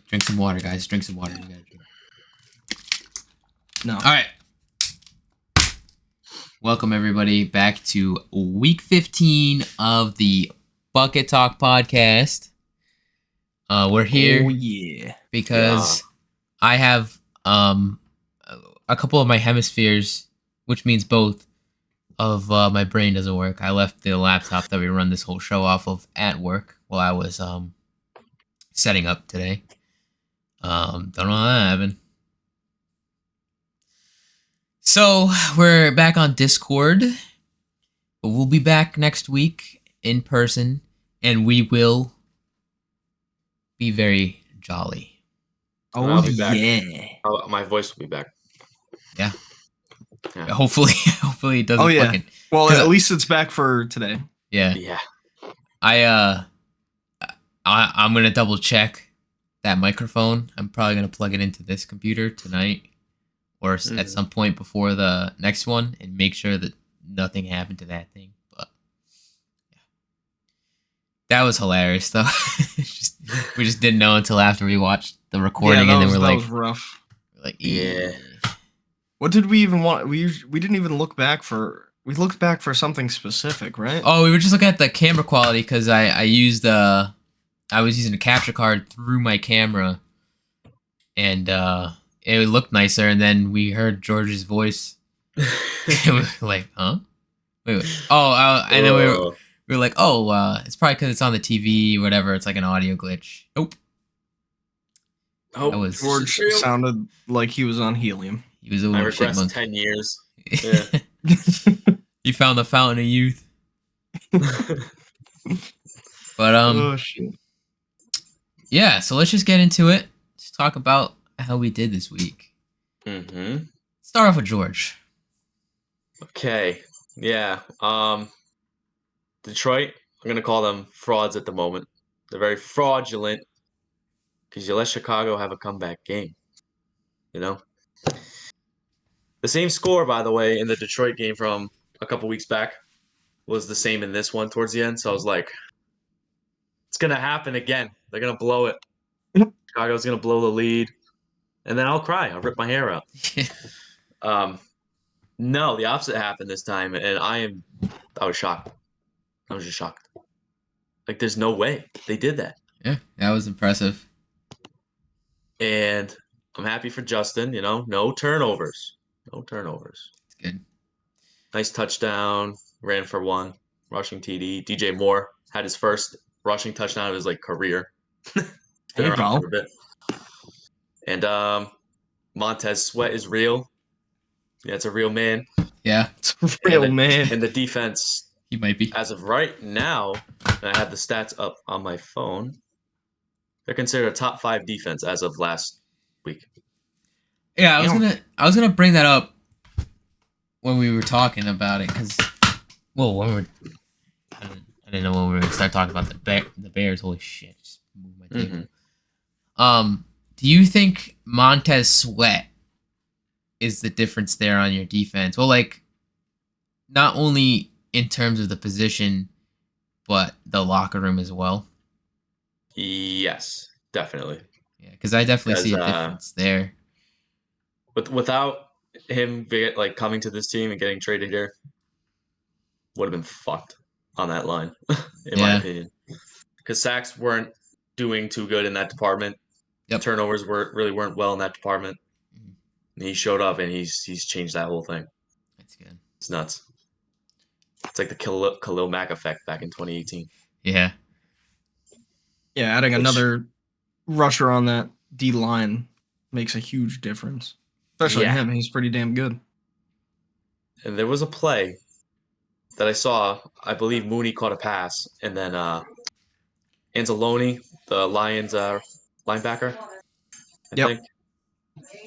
Drink some water, guys. Drink some water. You gotta drink. No. All right. Welcome, everybody, back to week 15 of the Bucket Talk podcast. We're here because I have a couple of my hemispheres, which means both of my brain doesn't work. I left the laptop that we run this whole show off of at work while I was setting up today. Don't know how that happened. So we're back on Discord, but we'll be back next week in person, and we will be very jolly. Oh yeah! My voice will be back. Yeah. Hopefully it doesn't. Oh yeah. Fucking, well, at least it's back for today. Yeah. Yeah. I'm gonna double check that microphone. I'm probably gonna plug it into this computer tonight, or at some point before the next one, and make sure that nothing happened to that thing. But yeah, that was hilarious though. we just didn't know until after we watched the recording, and then we're like, was rough. We're like, yeah. What did we even want? We didn't even look back for. We looked back for something specific, right? Oh, we were just looking at the camera quality because I was using a capture card through my camera, and it looked nicer. And then we heard George's voice. We were like, huh? Wait. Oh, and then we were like, oh, it's probably because it's on the TV or whatever. It's like an audio glitch. Nope. Oh, George sounded like he was on helium. He was a I little regressed chipmunk. 10 years. Yeah. You found the fountain of youth. But oh shit. Yeah, so let's just get into it. Let's talk about how we did this week. Start off with George. Okay. Yeah. Detroit, I'm gonna call them frauds at the moment. They're very fraudulent because you let Chicago have a comeback game. You know? The same score, by the way, in the Detroit game from a couple weeks back was the same in this one towards the end. So I was like, it's going to happen again. They're going to blow it. Chicago's going to blow the lead. And then I'll cry. I'll rip my hair out. No, the opposite happened this time. And I was shocked. I was just shocked. Like, there's no way they did that. Yeah, that was impressive. And I'm happy for Justin, you know, no turnovers. No turnovers. It's good. Nice touchdown. Ran for one. Rushing TD. DJ Moore had his first rushing touchdown of his career. Been around for a bit. And Montez Sweat is real. Yeah, it's a real man. Yeah, it's a real man. And the defense, he might be. As of right now, and I have the stats up on my phone. They're considered a top 5 defense as of last week. Yeah, I was gonna bring that up when we were talking about it because, well, I didn't know when we were gonna start talking about the Bears. Holy shit! Just move my table. Do you think Montez Sweat is the difference there on your defense? Well, not only in terms of the position, but the locker room as well. Yes, definitely. Yeah, because I definitely see a difference there. Without him coming to this team and getting traded here, would have been fucked on that line, in my opinion. Because sacks weren't doing too good in that department. Yep. Turnovers really weren't well in that department. And he showed up and he's changed that whole thing. That's good. It's nuts. It's like the Khalil Mack effect back in 2018. Yeah. Yeah, adding another rusher on that D line makes a huge difference. Especially him. He's pretty damn good. And there was a play that I saw. I believe Mooney caught a pass. And then Anzalone, the Lions linebacker, I think.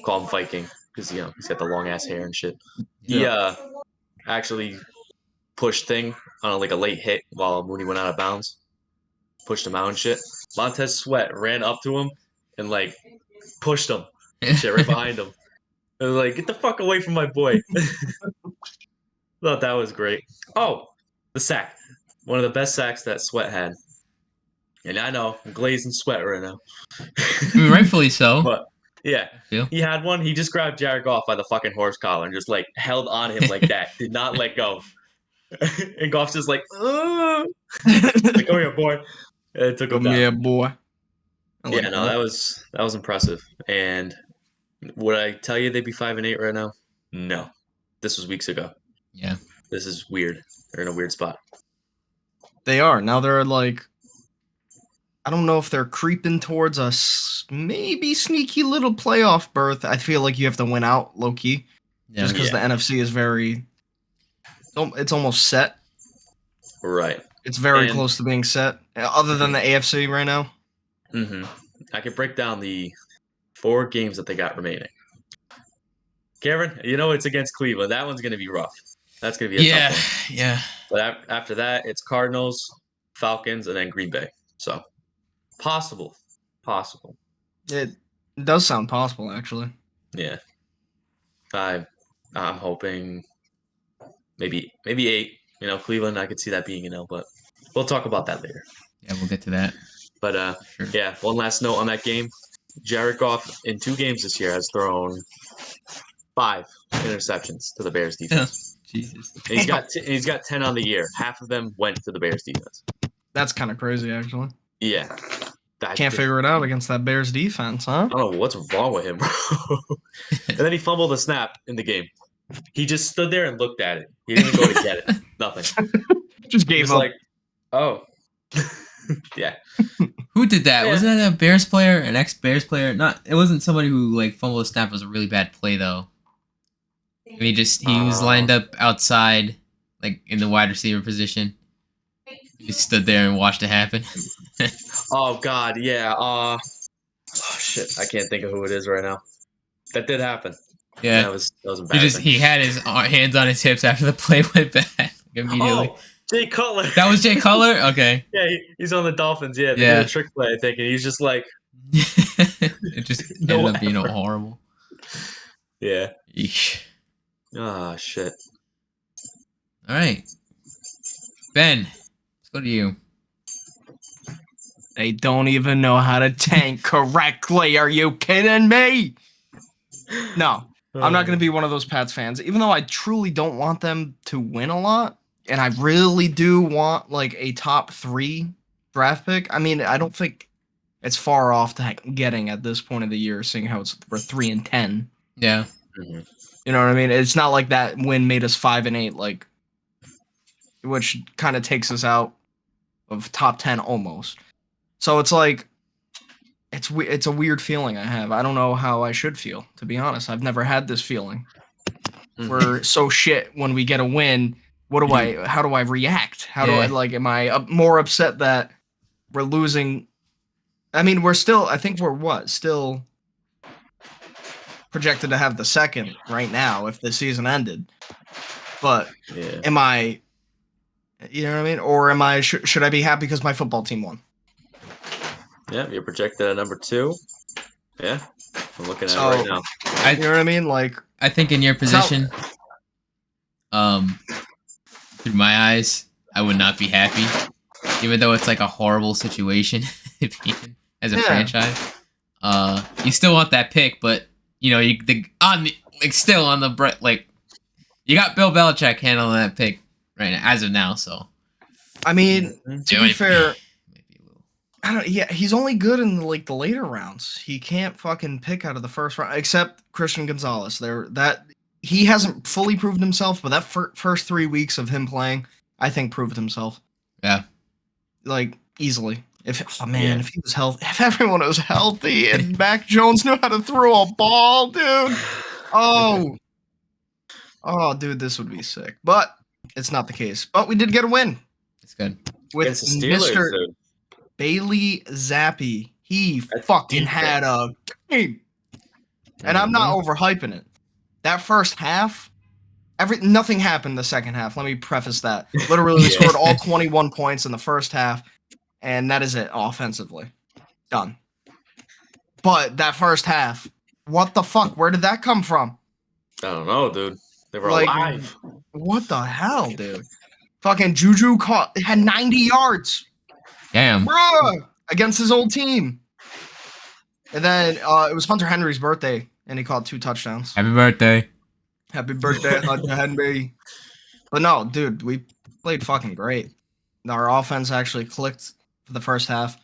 Call him Viking because, he's got the long-ass hair and shit. He actually pushed Thing on a late hit while Mooney went out of bounds. Pushed him out and shit. Montez Sweat ran up to him and, pushed him. Shit, right behind him. I was like, get the fuck away from my boy. Thought that was great. Oh, the sack. One of the best sacks that Sweat had And I know, I'm glazing sweat right now. I mean, rightfully so. But yeah, he had one. He just grabbed Jared Goff by the fucking horse collar and just like held on him like that. Did not let go. And Goff's just like, like, come here, boy. And it took him down. Yeah, boy. Yeah, no, that was impressive. And would I tell you they'd be 5-8 right now? No. This was weeks ago. Yeah. This is weird. They're in a weird spot. They are. Now they're like, I don't know if they're creeping towards a maybe sneaky little playoff berth. I feel like you have to win out, low-key. Yeah. Just because the NFC is very... It's almost set. Right. It's very close to being set, other than the AFC right now. Mm-hmm. I could break down the 4 games that they got remaining. Cameron, it's against Cleveland. That one's going to be rough. That's going to be a tough one. Yeah. But after that, it's Cardinals, Falcons, and then Green Bay. So, possible. It does sound possible, actually. Yeah. I'm hoping maybe 8. Cleveland, I could see that being but we'll talk about that later. Yeah, we'll get to that. But sure. Yeah, one last note on that game. Jared Goff in 2 games this year has thrown 5 interceptions to the Bears defense. Jesus. And he's got 10 on the year. Half of them went to the Bears defense. That's kind of crazy, actually. Yeah. Can't figure it out against that Bears defense, huh? I don't know what's wrong with him, bro. And then he fumbled the snap in the game. He just stood there and looked at it. He didn't even go to get it. Nothing. Just gave up. Like, oh. Yeah. Who did that? Yeah. Wasn't that a Bears player, an ex-Bears player? It wasn't somebody who like fumbled a snap. It was a really bad play though. And he was lined up outside, like in the wide receiver position. He stood there and watched it happen. Oh God, yeah. Oh shit, I can't think of who it is right now. That did happen. Yeah, that was embarrassing. He had his hands on his hips after the play went bad immediately. Oh, Jay Cutler. That was Jay Cutler? Okay. Yeah, he's on the Dolphins. Yeah, they did a trick play, I think, and he's just like. It just ended up being horrible. Yeah. Eesh. Ah, shit. All right, Ben, let's go to you. They don't even know how to tank correctly. Are you kidding me? No, I'm not going to be one of those Pats fans, even though I truly don't want them to win a lot. And I really do want like a top 3 draft pick. I mean, I don't think it's far off to getting at this point of the year, seeing how we're 3-10. Yeah. Mm-hmm. You know what I mean? It's not like that win made us 5-8, like, which kind of takes us out of top 10 almost. So it's like, it's a weird feeling I have. I don't know how I should feel, to be honest. I've never had this feeling. Mm-hmm. We're so shit when we get a win. How do I react? How do I, like, am I more upset that we're losing? I mean, I think we're still projected to have the 2nd right now if the season ended. But am I, you know what I mean? Or should I be happy because my football team won? Yeah, you're projected at number 2. Yeah, I'm looking at it right now. You know what I mean? Like, I think in your position, through my eyes, I would not be happy, even though it's like a horrible situation as a franchise. You still want that pick, but you got Bill Belichick handling that pick right now, as of now. So, I mean, to be fair, he's only good in the later rounds. He can't fucking pick out of the first round, except Christian Gonzalez. He hasn't fully proven himself, but that first 3 weeks of him playing, I think, proved himself. Yeah, like easily. If he was healthy, if everyone was healthy, and Mac Jones knew how to throw a ball, dude. Oh, dude, this would be sick. But it's not the case. But we did get a win. It's good with Mr. Bailey Zappi. He fucking had a game, and I'm not overhyping it. That first half, nothing happened the second half. Let me preface that. Literally, we scored all 21 points in the first half, and that is it offensively. Done. But that first half, what the fuck? Where did that come from? I don't know, dude. They were alive. What the hell, dude? Fucking Juju had 90 yards. Damn. Bruh. against his old team. And then it was Hunter Henry's birthday, and he caught 2 touchdowns. Happy birthday. Happy birthday, Hunter Henry. But no, dude, we played fucking great. Our offense actually clicked for the first half.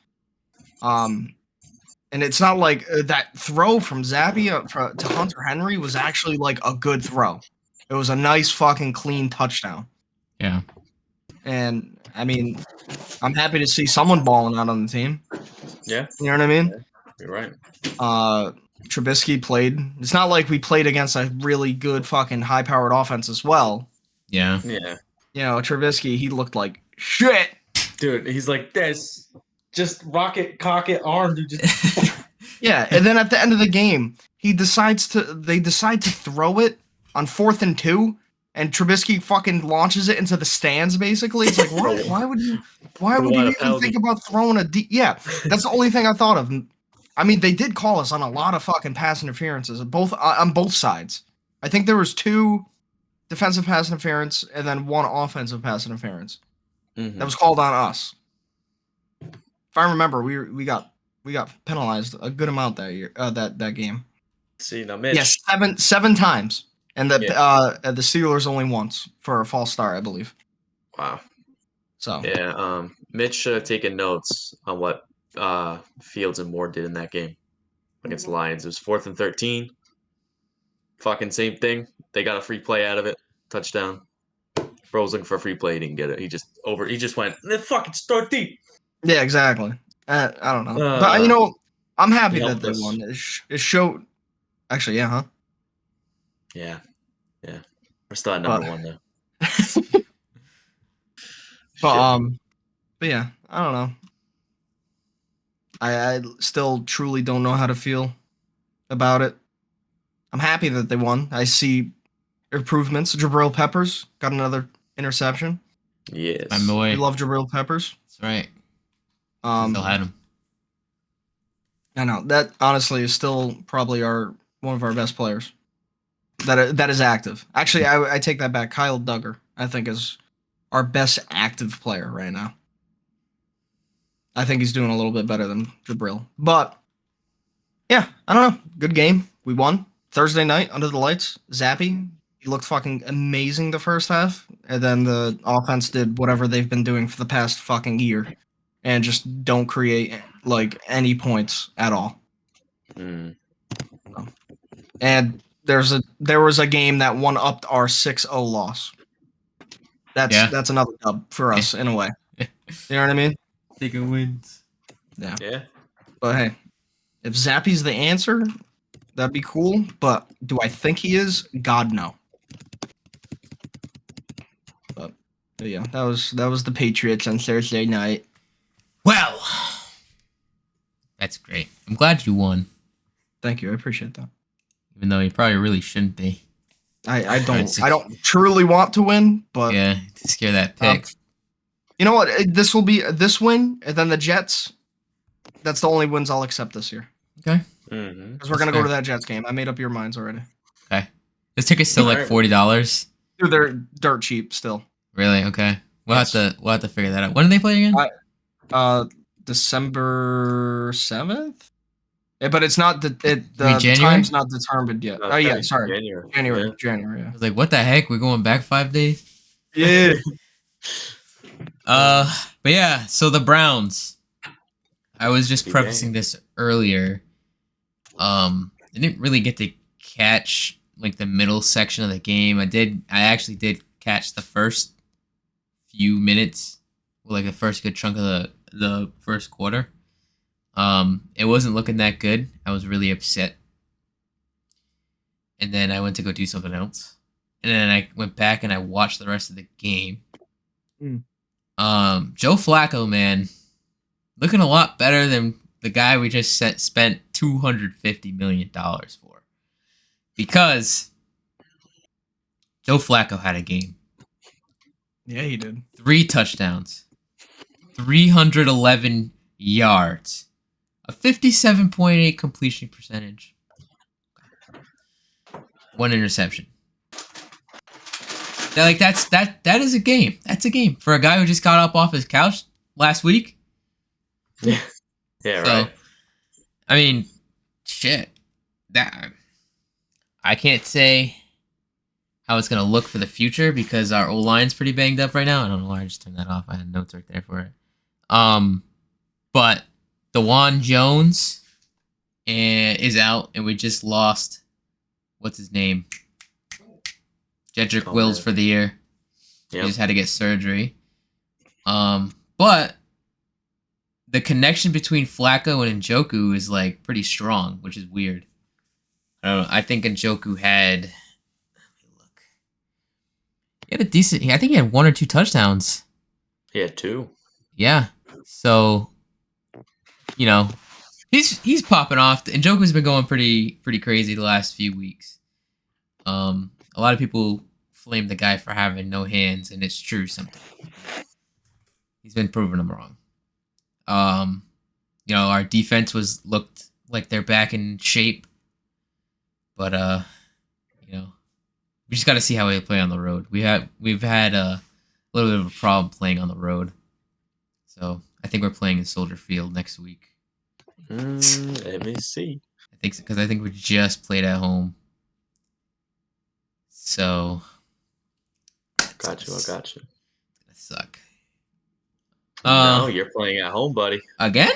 And it's not like that throw from Zappy to Hunter Henry was actually like a good throw. It was a nice fucking clean touchdown. Yeah. And I mean, I'm happy to see someone balling out on the team. Yeah. You know what I mean? Yeah, you're right. Trubisky played. It's not like we played against a really good fucking high-powered offense as well. Yeah. Yeah. You know, Trubisky, he looked like shit. Dude, he's like this. Just rocket, cock it, arm, dude. Just... Yeah, and then at the end of the game, they decide to throw it on 4th and 2, and Trubisky fucking launches it into the stands, basically. It's like, why would you even think about throwing a deep... Yeah, that's the only thing I thought of. I mean, they did call us on a lot of fucking pass interferences, on both sides. I think there was 2 defensive pass interference and then 1 offensive pass interference. Mm-hmm. That was called on us. If I remember, we got penalized a good amount that year, that game. See now, Mitch. Yes, 7 times, and the Steelers only once for a false start, I believe. Wow. So yeah, Mitch should have taken notes on what Fields and Moore did in that game against the Lions. It was 4th and 13. Fucking same thing. They got a free play out of it. Touchdown. Bro was looking for a free play. He didn't get it. He just went, fucking start deep. Yeah, exactly. I don't know. But, you know, I'm happy that they won. It showed... Actually, yeah, huh? Yeah. Yeah. We're still at number 1, though. But yeah, I don't know. I still truly don't know how to feel about it. I'm happy that they won. I see improvements. Jabril Peppers got another interception. Yes. I'm the way. We love Jabril Peppers. That's right. Still had him. I know that honestly is still probably one of our best players. That is active. Actually, I take that back. Kyle Duggar, I think, is our best active player right now. I think he's doing a little bit better than Jabril. But yeah, I don't know. Good game. We won Thursday night under the lights. Zappy, he looked fucking amazing the first half, and then the offense did whatever they've been doing for the past fucking year, and just don't create like any points at all. Mm. And there was a game that one-upped our 6-0 loss. That's another dub for us in a way. You know what I mean? Taking wins. Yeah. Yeah. But hey, if Zappy's the answer, that'd be cool. But do I think he is? God, no. But yeah, that was the Patriots on Thursday night. Well, that's great. I'm glad you won. Thank you. I appreciate that. Even though you probably really shouldn't be. I don't truly want to win, but yeah, to scare that pick. You know what? This will be this win, and then the Jets. That's the only wins I'll accept this year. Okay. Because we're gonna go to that Jets game. I made up your minds already. Okay. This ticket's still like $40. Dude, they're dirt cheap still. Really? Okay. We'll have to figure that out. When do they play again? December 7th. Yeah, but it's not the January? time's not determined yet. Oh yeah, sorry. January. Yeah. I was like, what the heck? We're going back 5 days? Yeah. But yeah, so the Browns. I was just prefacing this earlier. I didn't really get to catch like the middle section of the game. I actually did catch the first few minutes, like the first good chunk of the first quarter. It wasn't looking that good. I was really upset. And then I went to go do something else. And then I went back and I watched the rest of the game. Joe Flacco, man, looking a lot better than the guy we just spent $250 million for. Because Joe Flacco had a game. Yeah, he did. 3 touchdowns. 311 yards. A 57.8 completion percentage. 1 interception. That is a game. That's a game for a guy who just got up off his couch last week. Yeah. Yeah, So, right. I mean, shit. That I can't say how it's gonna look for the future because our O line's pretty banged up right now. I don't know why I just turned that off. I had notes right there for it. But DeJuan Jones is out, and we just lost. What's his name? Jedrick Wills man. for the year. Yep. He just had to get surgery. But the connection between Flacco and Njoku is like pretty strong, which is weird. I don't know. I think Njoku had. Let me look. He had a decent. I think he had 1 or 2 touchdowns. He had 2. Yeah. So, you know, he's popping off. Njoku's been going pretty crazy the last few weeks. A lot of people flame the guy for having no hands, and it's true sometimes. He's been proving them wrong. Our defense looked like they're back in shape, but we just got to see how we play on the road. We've had a little bit of a problem playing on the road, so I think we're playing in Soldier Field next week. Let me see. I think we just played at home, so Got you. I got you. It's gonna suck. No, you're playing at home, buddy. Again?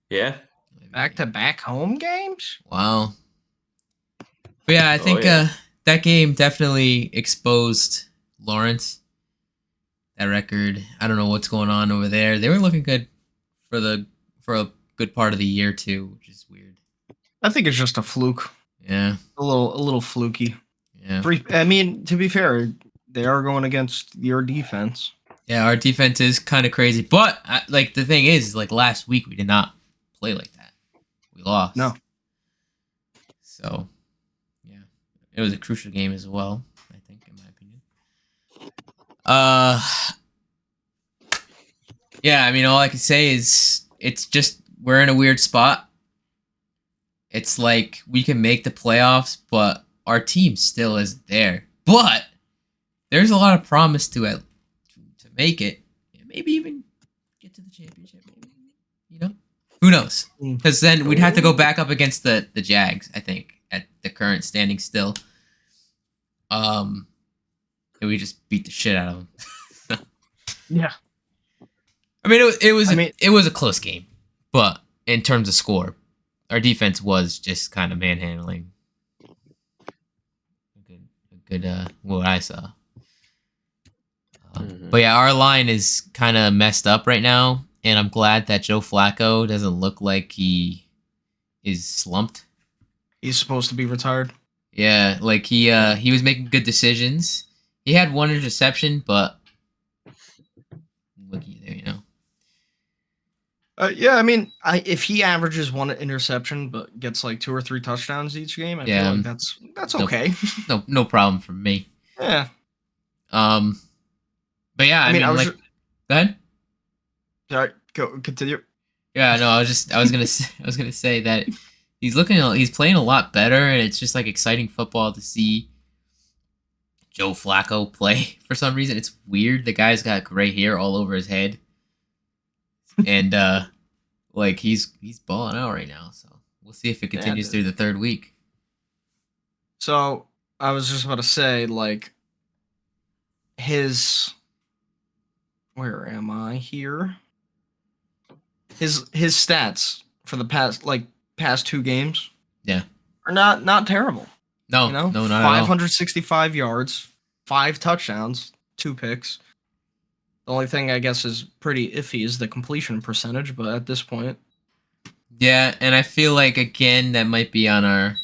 Yeah. Back-to-back home games? Wow. But yeah, I think that game definitely exposed Lawrence. That record. I don't know what's going on over there. They were looking good for a good part of the year too, which is weird. I think it's just a fluke. Yeah. A little fluky. Yeah. I mean, to be fair, they are going against your defense. Yeah, our defense is kind of crazy, but the thing is, like last week we did not play like that. We lost. No. So, yeah, it was a crucial game as well. I think, in my opinion. Yeah, I mean, all I can say is it's just we're in a weird spot. It's like we can make the playoffs, but our team still isn't there. But there's a lot of promise to make it, maybe even get to the championship. Maybe, who knows? Because then we'd have to go back up against the Jags. I think at the current standing still. And we just beat the shit out of them. Yeah. I mean, it was a close game, but in terms of score, our defense was just kind of manhandling. A good what I saw. But yeah, our line is kind of messed up right now, and I'm glad that Joe Flacco doesn't look like he is slumped. He's supposed to be retired. Yeah, like he was making good decisions. He had 1 interception, but looky there, Yeah, I mean, if he averages 1 interception but gets like 2 or 3 touchdowns each game, I feel like that's okay. No problem for me. Yeah. But yeah, I mean go ahead. Sorry, go continue. Yeah, no, I was gonna say that he's playing a lot better, and it's just like exciting football to see Joe Flacco play. For some reason, it's weird. The guy's got gray hair all over his head, and like he's balling out right now. So we'll see if it continues through the 3rd week. So I was just about to say, like, where am I here? His stats for the past 2 games, yeah, are not terrible. No, no, not 565 yards, 5 touchdowns, 2 picks. The only thing I guess is pretty iffy is the completion percentage, but at this point, yeah, and I feel like again that might be on our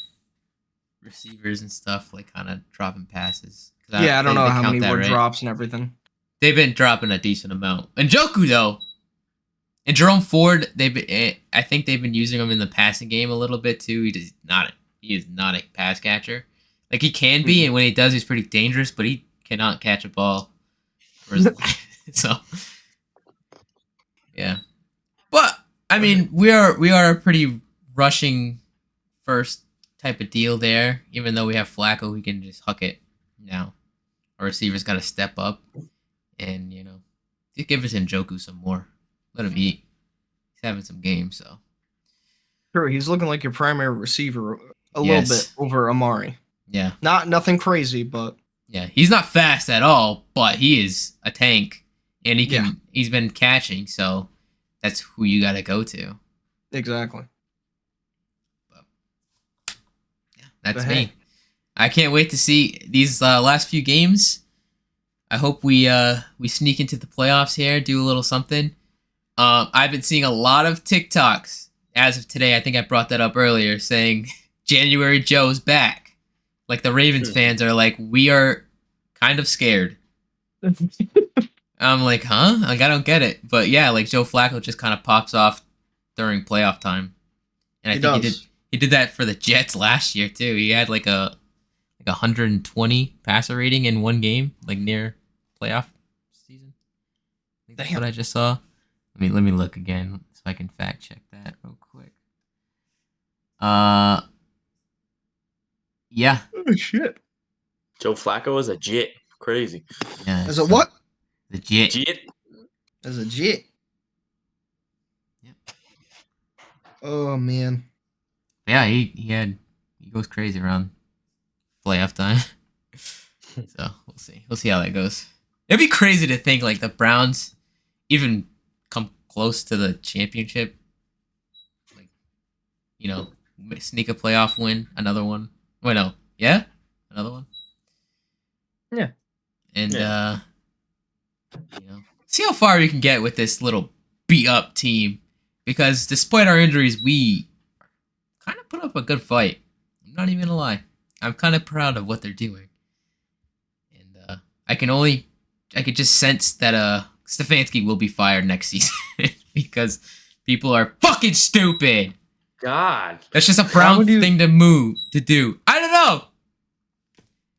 receivers and stuff, like kind of dropping passes. I don't know how many were drops and everything. They've been dropping a decent amount. And Njoku though, and Jerome Ford, I think they've been using him in the passing game a little bit too. He is not a pass catcher. Like he can be, and when he does, he's pretty dangerous. But he cannot catch a ball for his life. So yeah, but I mean, we are a pretty rushing first type of deal there. Even though we have Flacco, we can just huck it now. Our receivers got to step up, and just give us Njoku some more. Let him eat. He's having some games, so. Sure, he's looking like your primary receiver a Yes. little bit over Amari. Yeah. Nothing crazy, but yeah, he's not fast at all, but he is a tank, and he's been catching, so that's who you got to go to. Exactly. But, yeah, that's me. I can't wait to see these last few games. I hope we sneak into the playoffs here, do a little something. I've been seeing a lot of TikToks as of today. I think I brought that up earlier, saying January Joe's back. Like the Ravens fans are like, we are kind of scared. I'm like, huh? Like I don't get it. But yeah, like Joe Flacco just kind of pops off during playoff time, and I think he did that for the Jets last year too. He had like a 120 passer rating in one game, like near playoff season. I think that's what I just saw. Let me look again so I can fact check that real quick. Yeah. Oh shit. Joe Flacco is a jit. Crazy. Yeah. As a what? The jit. Jit. As a jit. Yep. Oh man. Yeah, he goes crazy around playoff time. So we'll see. We'll see how that goes. It'd be crazy to think like the Browns even come close to the championship. Like, you know, sneak a playoff win, another one. Wait, no. Yeah? Another one? Yeah. And you know, see how far we can get with this little beat up team. Because despite our injuries, we kind of put up a good fight. I'm not even gonna lie. I'm kind of proud of what they're doing. And I could just sense that Stefanski will be fired next season because people are fucking stupid. God, that's just a Brown thing to do. I don't know.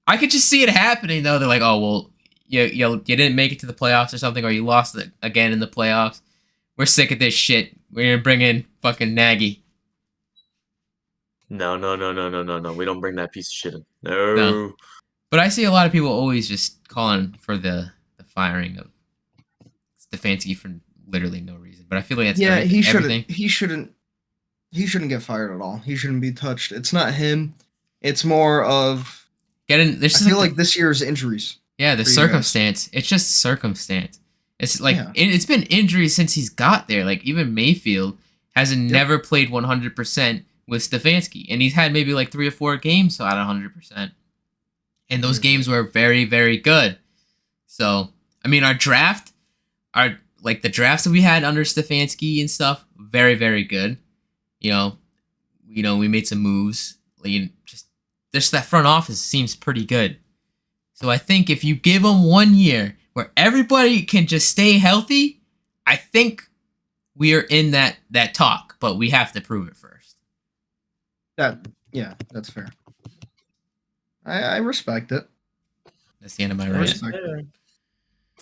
I could just see it happening though. They're like, oh well, you didn't make it to the playoffs or something, or you lost it again in the playoffs. We're sick of this shit. We're gonna bring in fucking Nagy. No. We don't bring that piece of shit in. No. But I see a lot of people always just calling for the firing of Stefanski for literally no reason. But I feel like that's everything. He shouldn't get fired at all. He shouldn't be touched. It's not him. It's more of I feel like this year's injuries. Yeah, the circumstance. It's just circumstance. It's like it's been injuries since he's got there. Like even Mayfield has never played 100% with Stefanski, and he's had maybe like 3 or 4 games so at 100%, and those games were very, very good. So I mean, the drafts that we had under Stefanski and stuff, very, very good. You know, we made some moves. Like, just that front office seems pretty good. So I think if you give them 1 year where everybody can just stay healthy, I think we are in that talk, but we have to prove it first. That's fair. I respect it. That's the end of my rant.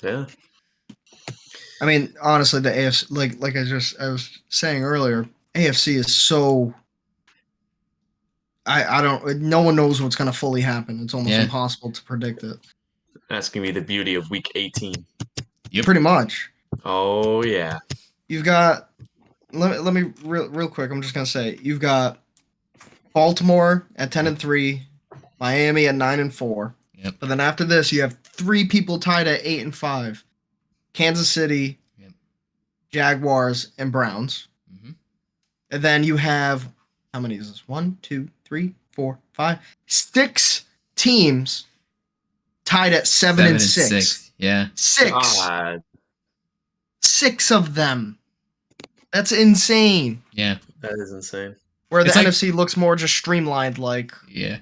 Yeah. I mean, honestly, the AFC, like I was saying earlier, AFC is so. No one knows what's going to fully happen. It's almost impossible to predict it. Asking me the beauty of week 18. Yep. Pretty much. Oh, yeah. You've got, let me real quick, I'm just going to say, you've got Baltimore at 10-3, Miami at 9-4. Yep. But then after this, you have 3 people tied at 8-5. Kansas City, Jaguars, and Browns. Mm-hmm. And then you have, how many is this? 1, 2, 3, 4, 5, 6 teams tied at 7-6. Yeah. 6. God. 6 of them. That's insane. Yeah. That is insane. Where the NFC looks more just streamlined, like you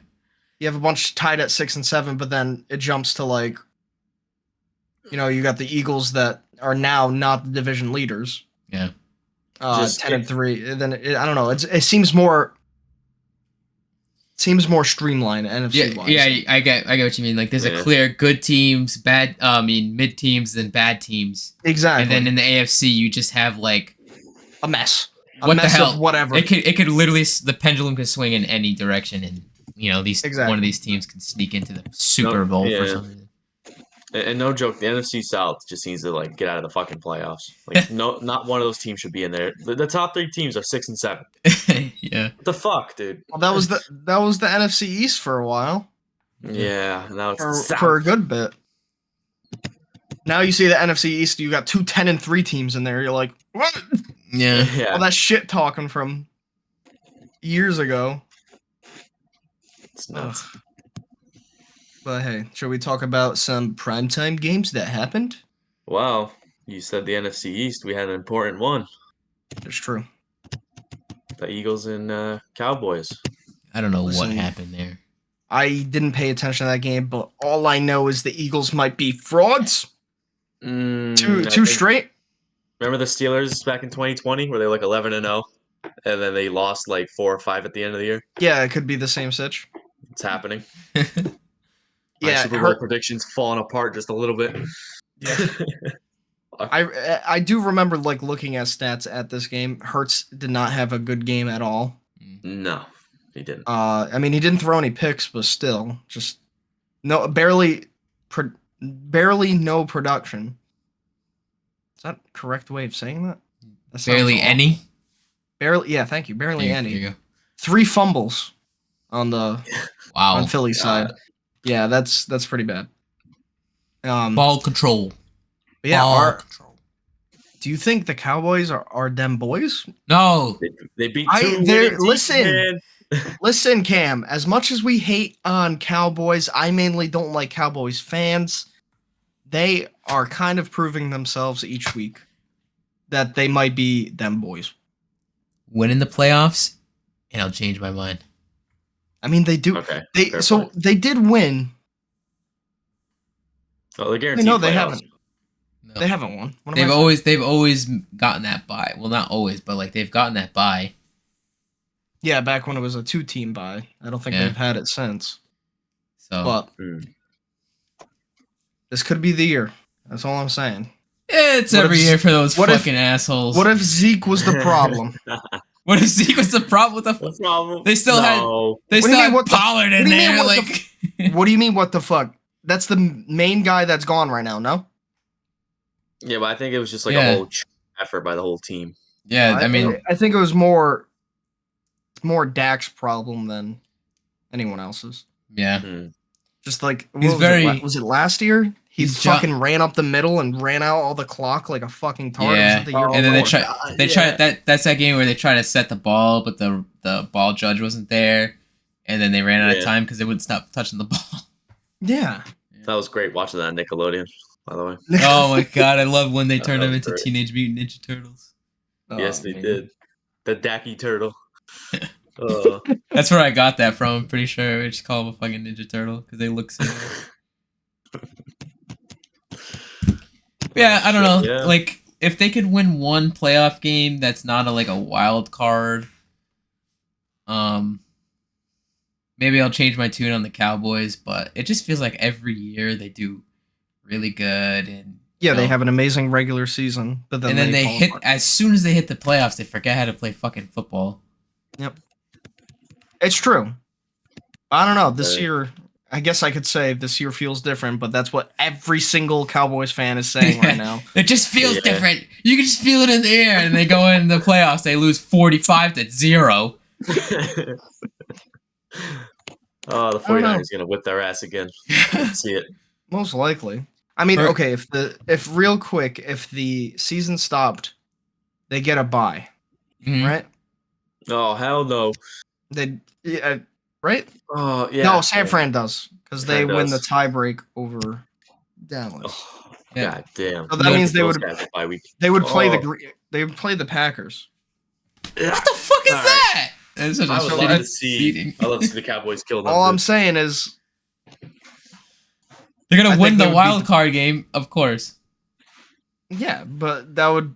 have a bunch tied at 6 and 7, but then it jumps to like, you got the Eagles that are now not the division leaders. Yeah. 10-3. Then I don't know. It seems more streamlined NFC wise. Yeah, I get what you mean. Like there's a clear good teams, mid teams, then bad teams. Exactly. And then in the AFC you just have like a mess. What the hell? Of whatever. It could literally, the pendulum can swing in any direction, and one of these teams can sneak into the Super Bowl for some reason. And no joke, the NFC South just needs to like get out of the fucking playoffs. Like, no, not one of those teams should be in there. The top 3 teams are 6 and 7. Yeah. What the fuck, dude? Well, that was the NFC East for a while. Yeah, now it's the South. For a good bit. Now you see the NFC East, you got 2 10-3 teams in there. You're like, what? Yeah. Yeah. All that shit talking from years ago. It's nuts. But hey, should we talk about some primetime games that happened? Wow, you said the NFC East. We had an important one. It's true. The Eagles and Cowboys. I don't know Listen, what happened there. I didn't pay attention to that game, but all I know is the Eagles might be frauds. Two straight. Remember the Steelers back in 2020 where they were like 11-0, and then they lost like 4 or 5 at the end of the year? Yeah, it could be the same sitch. It's happening. Yeah, My Super Bowl predictions falling apart just a little bit. Yeah. I do remember like looking at stats at this game. Hurts did not have a good game at all. No, he didn't. I mean, he didn't throw any picks, but still, just barely no production. Is that the correct way of saying that? Barely any? Barely, yeah, thank you. Barely any. There you go. 3 fumbles on the on Philly's side. Yeah, that's pretty bad. Ball control. Yeah, Ball control. Do you think the Cowboys are them boys? No. They beat 2 teams, man. Listen, Cam, as much as we hate on Cowboys, I mainly don't like Cowboys fans. They are kind of proving themselves each week that they might be them boys. Win in the playoffs, and I'll change my mind. I mean, they do. Okay. They did win. Oh, they're guaranteed. No, they playoffs. haven't. No. They haven't won. They've always gotten that bye. Well, not always, but like they've gotten that bye. Yeah, back when it was a 2-team bye. I don't think they've had it since. So, but this could be the year. That's all I'm saying. It's every year for those fucking assholes. What if Zeke was the problem? What if Zeke was the problem? What the problem? They still had Pollard in there. Like, what do you mean? What the fuck? That's the main guy that's gone right now. No. Yeah, but I think it was just like a whole effort by the whole team. Yeah, I mean, I think it was more Dak's problem than anyone else's. Yeah. Just like was it last year? He fucking ran up the middle and ran out all the clock like a fucking tart. Yeah, and then they tried that's that game where they tried to set the ball, but the ball judge wasn't there, and then they ran out of time because they wouldn't stop touching the ball. Yeah. That was great watching that on Nickelodeon, by the way. Oh my god, I love when they turned them into Teenage Mutant Ninja Turtles. Yes, they did. The Dacky Turtle. That's where I got that from. I'm pretty sure I just call them a fucking Ninja Turtle because they look similar. Yeah, I don't know. Yeah. Like, if they could win one playoff game that's not a wild card, maybe I'll change my tune on the Cowboys. But it just feels like every year they do really good, and they have an amazing regular season, but then they hit apart. As soon as they hit the playoffs, they forget how to play fucking football. Yep, it's true. I don't know. This year, I guess I could say this year feels different, but that's what every single Cowboys fan is saying right now. It just feels different. You can just feel it in the air, and they go in the playoffs. They lose 45-0. Oh, the 49ers gonna whip their ass again. See it. Most likely. I mean, okay, if the season stopped, they get a bye, right? Oh, hell no. Right? Oh, yeah. No, San Fran does because they win the tiebreak over Dallas. Oh, God damn. So that means they would play the Packers. What the fuck is that? I would love to see the Cowboys kill them. All I'm saying is they're gonna win the wild card game, of course. Yeah, but that would.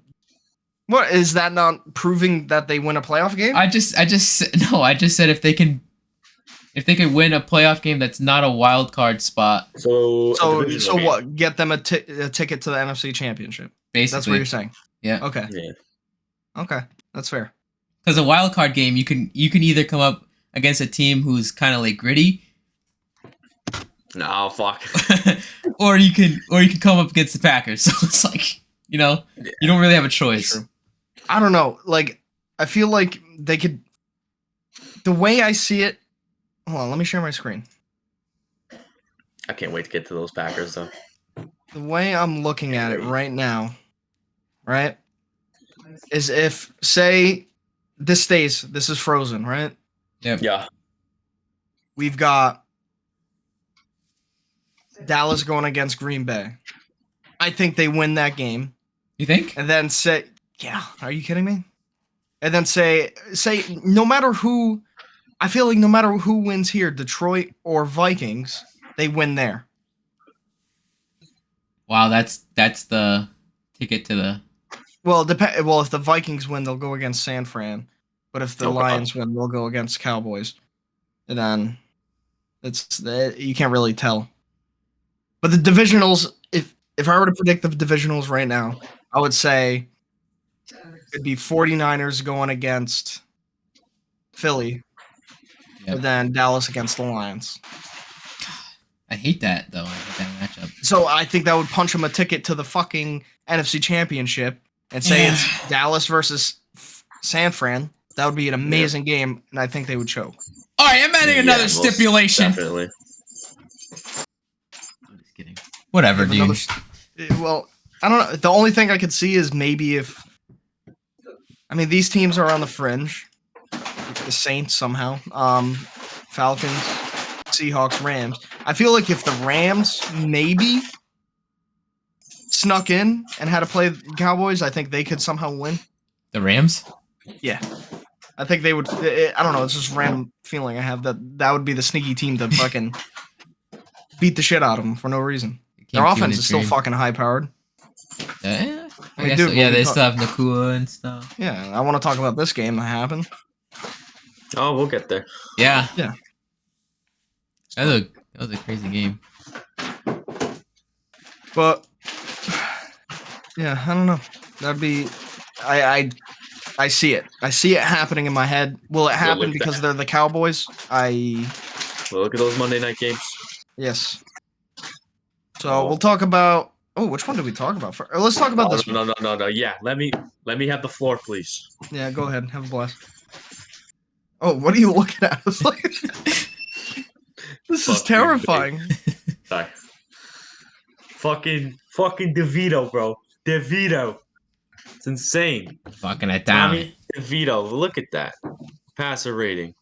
What is that not proving that they win a playoff game? I just said if they can win a playoff game that's not a wild card spot. So what? Get them a ticket to the NFC Championship. Basically, that's what you're saying. Yeah. Okay. Yeah. Okay, that's fair. Because a wild card game, you can either come up against a team who's kind of like gritty. No, fuck. or you can come up against the Packers. So it's like, you don't really have a choice. I don't know. Like, I feel like they could. The way I see it. Hold on, let me share my screen. I can't wait to get to those Packers though. The way I'm looking at it right now, right, is if say this is frozen, right? Yep. Yeah. We've got Dallas going against Green Bay. I think they win that game. You think? And then say, yeah, are you kidding me? And then say no matter who, I feel like no matter who wins here, Detroit or Vikings, they win there. Wow, that's the ticket to the. Well, if the Vikings win, they'll go against San Fran. But if the Lions win, they'll go against Cowboys. And then you can't really tell. But the divisionals, if I were to predict the divisionals right now, I would say it'd be 49ers going against Philly. Yep. And then Dallas against the Lions. I hate that, though. I hate that matchup. So I think that would punch them a ticket to the fucking NFC Championship and say it's Dallas versus San Fran. That would be an amazing game, and I think they would choke. All right, I'm adding another stipulation. Definitely. I'm just kidding. Whatever, dude. Well, I don't know. The only thing I could see is maybe if... I mean, these teams are on the fringe. The Saints, somehow. Falcons, Seahawks, Rams. I feel like if the Rams maybe snuck in and had to play the Cowboys, I think they could somehow win. The Rams? Yeah. I think they would. I don't know. It's just a random feeling I have that would be the sneaky team to fucking beat the shit out of them for no reason. Their offense is still fucking high powered. I guess dude, so. Yeah, they still have Nakua and stuff. Yeah, I want to talk about this game that happened. Oh, we'll get there. Yeah. Yeah. That was a crazy game. But yeah, I don't know. That'd be I see it. I see it happening in my head. Will it happen because they're the Cowboys? Well, look at those Monday night games. Yes. So we'll talk about. Oh, which one did we talk about first? Let's talk about this. No. Yeah, let me have the floor, please. Yeah, go ahead. Have a blast. Oh, what are you looking at? This is terrifying. Sorry. Fucking DeVito, bro. DeVito. It's insane. Fucking Italian. DeVito, look at that. Passer rating.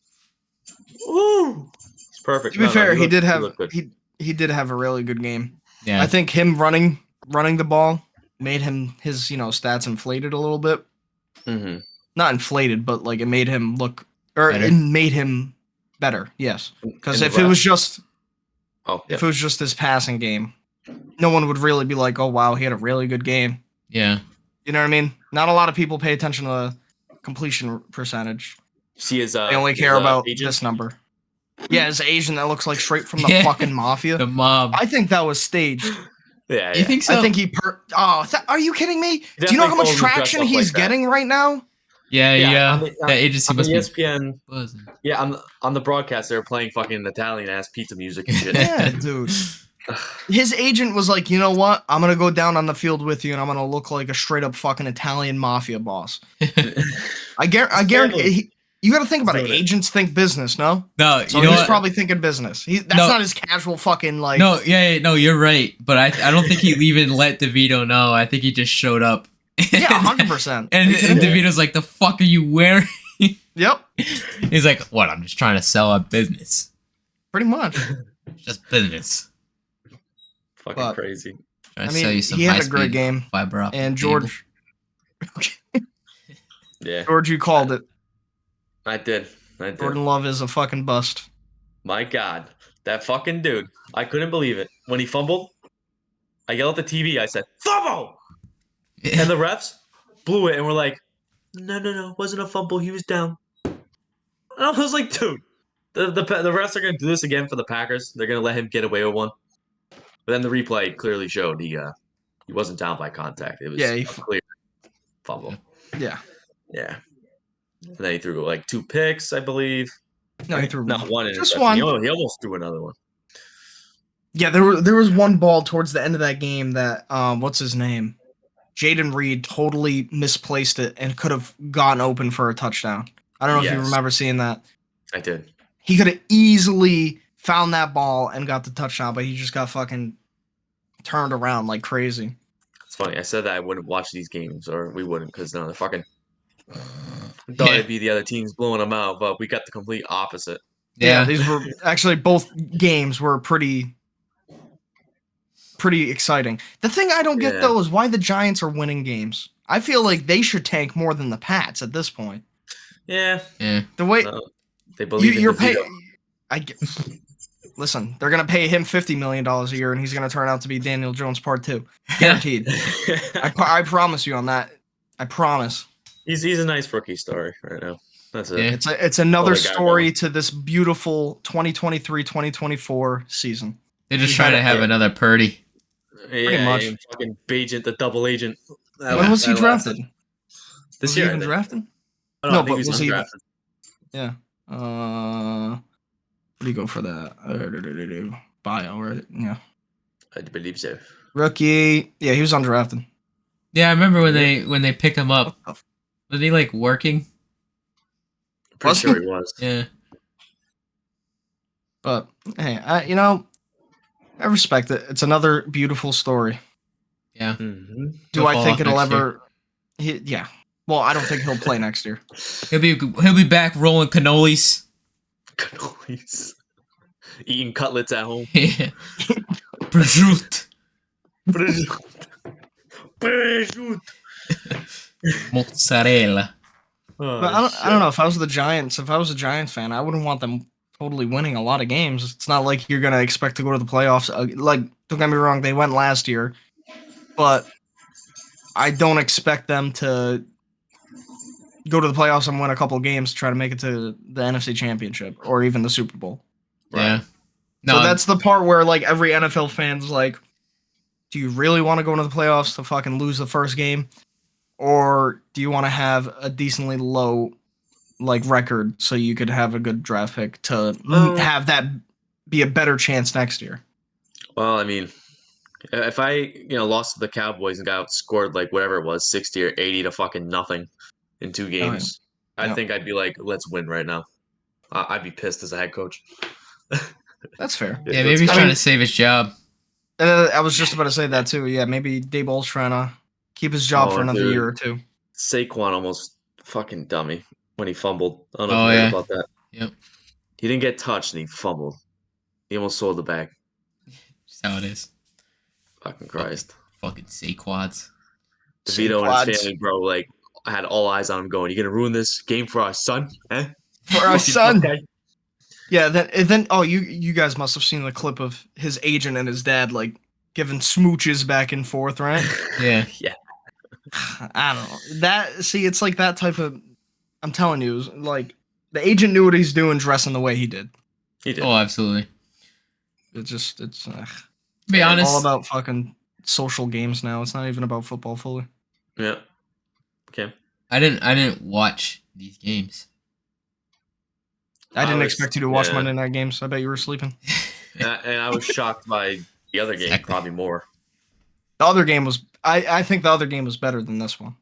Woo! It's perfect. To be fair, he did have a really good game. Yeah. I think him running the ball made his stats inflated a little bit. Mm-hmm. Not inflated, but like it made him look better. It made him better. Yes, because if it was just his passing game, no one would really be like, "Oh wow, he had a really good game." Yeah. You know what I mean? Not a lot of people pay attention to completion percentage. See his they only care about this number. Yeah, his Asian that looks like straight from the fucking mafia. The mob. I think that was staged. Yeah. You think so? I think he are you kidding me? Do you know how much traction he's getting right now? Yeah. That agency must ESPN, be buzzing. Yeah, on the broadcast they were playing fucking Italian ass pizza music and shit. Yeah, dude. His agent was like, you know what? I'm gonna go down on the field with you, and I'm gonna look like a straight up fucking Italian mafia boss. I guarantee. You got to think about it. Agents think business, no? No, so he's probably thinking business. That's not his casual fucking like. No, no, you're right. But I don't think he even let DeVito know. I think he just showed up. Yeah, 100%. And DeVito's like, "The fuck are you wearing?" Yep. He's like, "What? I'm just trying to sell a business." Pretty much. Just business. Fucking crazy. He had a great game. Fiber optic and George. Yeah. George, you called it. I did. Jordan Love is a fucking bust. My God. That fucking dude. I couldn't believe it. When he fumbled, I yelled at the TV. I said, "Fumble!" And the refs blew it and were like, No. It wasn't a fumble. He was down. And I was like, dude, the refs are going to do this again for the Packers. They're going to let him get away with one. But then the replay clearly showed he wasn't down by contact. It was a clear fumble. Yeah. Yeah. And then he threw like 2 picks, I believe. No, he threw not one. Just one. He almost threw another one. Yeah, there was one ball towards the end of that game that what's his name? Jaden Reed totally misplaced it and could have gotten open for a touchdown. I don't know if you remember seeing that. I did. He could have easily found that ball and got the touchdown, but he just got fucking turned around like crazy. It's funny. I said that I wouldn't watch these games, or we wouldn't, because no, they're fucking. I thought it'd be the other teams blowing them out, but we got the complete opposite. Yeah, these were actually both games were pretty exciting. The thing I don't get though is why the Giants are winning games. I feel like they should tank more than the Pats at this point. Yeah. The way they believe you're paying. Listen, they're gonna pay him $50 million a year, and he's gonna turn out to be Daniel Jones Part 2, guaranteed. I promise you on that. I promise. He's a nice rookie story right now. That's it. It's another story to this beautiful 2023-2024 season. They're just trying to have another Purdy. Pretty much. Fucking agent, the double agent. When was he drafted? This year. Was he even drafted? No, but was he drafted? Yeah. What do you go for that? Bio, right? Yeah. I believe so. Rookie. Yeah, he was undrafted. Yeah, I remember when they picked him up. Was he like working? Pretty sure he was. Yeah. But hey, I respect it. It's another beautiful story. Yeah. Mm-hmm. Do I think it'll ever? Yeah. Well, I don't think he'll play next year. He'll be back rolling cannolis. Cannolis. Eating cutlets at home. Yeah. Prosciutto. Mozzarella. But I don't know if I was the Giants. If I was a Giants fan, I wouldn't want them totally winning a lot of games. It's not like you're gonna expect to go to the playoffs. Like, don't get me wrong, they went last year, but I don't expect them to go to the playoffs and win a couple of games to try to make it to the NFC Championship or even the Super Bowl. Right? Yeah. No, so that's the part where like every NFL fan's like, do you really want to go into the playoffs to fucking lose the first game? Or do you want to have a decently low like record so you could have a good draft pick to have that be a better chance next year? Well, I mean, if I lost to the Cowboys and got outscored like whatever it was, 60 or 80 to fucking nothing in 2 games, I think I'd be like, let's win right now. I'd be pissed as a head coach. That's fair. Yeah, maybe he's trying to save his job. I was just about to say that too. Yeah, maybe Daboll's trying to keep his job for another year or two. Saquon almost fucking dummy when he fumbled. I don't know if you heard about that. Yep. He didn't get touched and he fumbled. He almost sold the bag. Just how it is. Fucking Christ. Fucking Saquads. DeVito and his family, bro, like, I had all eyes on him going, you gonna ruin this game for our son? Eh? For our son? Okay. Yeah, then you guys must have seen the clip of his agent and his dad like giving smooches back and forth, right? Yeah. Yeah. I don't know. It's like that type of. I'm telling you, like the agent knew what he's doing, dressing the way he did. He did. Oh, absolutely. It's. Be honest. All about fucking social games now. It's not even about football fully. Yeah. Okay. I didn't watch these games. I didn't expect you to watch Monday night games. I bet you were sleeping. And I was shocked by the other game, probably more. The other game was. I think the other game was better than this one.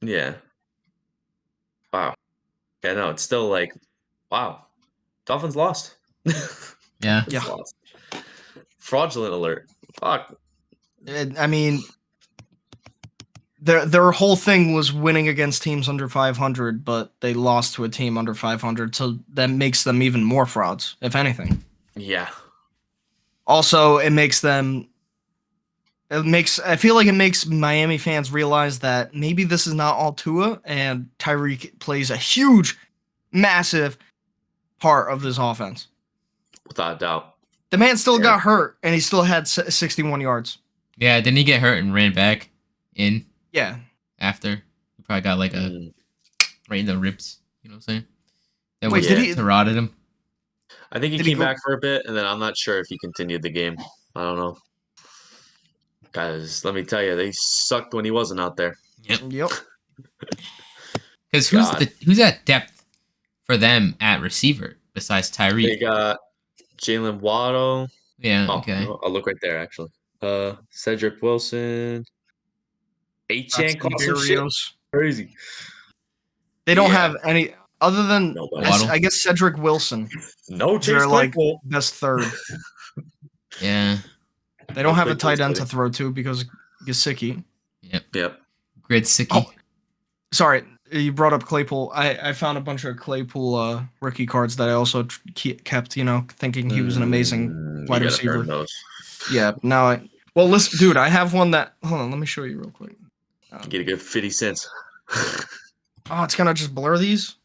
Yeah. Wow. Yeah, no, it's still like, wow. Dolphins lost. Yeah. Lost. Fraudulent alert. Fuck. I mean, their whole thing was winning against teams under 500, but they lost to a team under 500, so that makes them even more frauds, if anything. Yeah. Also, I feel like it makes Miami fans realize that maybe this is not all Tua, and Tyreek plays a huge, massive part of this offense. Without a doubt. The man still got hurt, and he still had 61 yards. Yeah, didn't he get hurt and ran back in? Yeah. After. He probably got like a right in the ribs. You know what I'm saying? That Wait, did he rotted him? I think he came back for a bit, and then I'm not sure if he continued the game. I don't know. Guys, let me tell you, they sucked when he wasn't out there. Yep. Because who's at depth for them at receiver besides Tyreek? They got Jalen Waddle. Yeah. Oh, Okay. I'll look right there actually. Cedric Wilson. Achan caught some shit. Berrios. Crazy. They don't have any other than Nobody. I guess Cedric Wilson. No Chase They're like Claypool. best third. Yeah. They don't No have a Claypool's tight end good. to throw to because Gesicki. Yep. Gridsicki. Oh, sorry, you brought up Claypool. I found a bunch of Claypool rookie cards that I also kept, thinking he was an amazing wide You gotta receiver. burn those. Yeah, now well, listen, dude, I have one that. Hold on, let me show you real quick. Get a good 50 cents. Oh, it's gonna just blur these.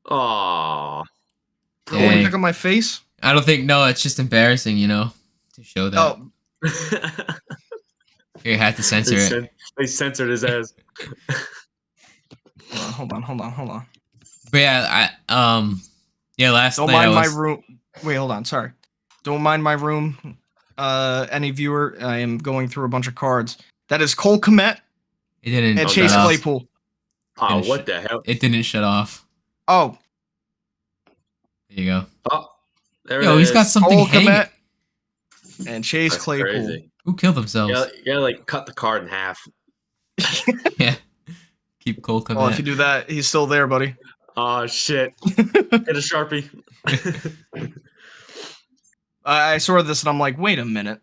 Aw. You want me to pick up my face? I don't think. No, it's just embarrassing, to show that. Oh, You had to censor it. They censored his ass. hold on. But yeah, last Don't night mind I was. my room. Wait, hold on. Sorry. Don't mind my room. Any viewer, I am going through a bunch of cards. That is Cole Kmet It didn't. and shut Chase off. Claypool. Oh, what the hell? It didn't shut off. Oh, There you go. Oh, there Yo, it he's is. got something Cole hanging. Kmet and Chase That's Claypool. crazy. Who killed themselves? You gotta like cut the card in half. Yeah. Keep Cole coming. Well, if you do that, he's still there, buddy. Oh shit! Get a Sharpie. I saw this and I'm like, wait a minute.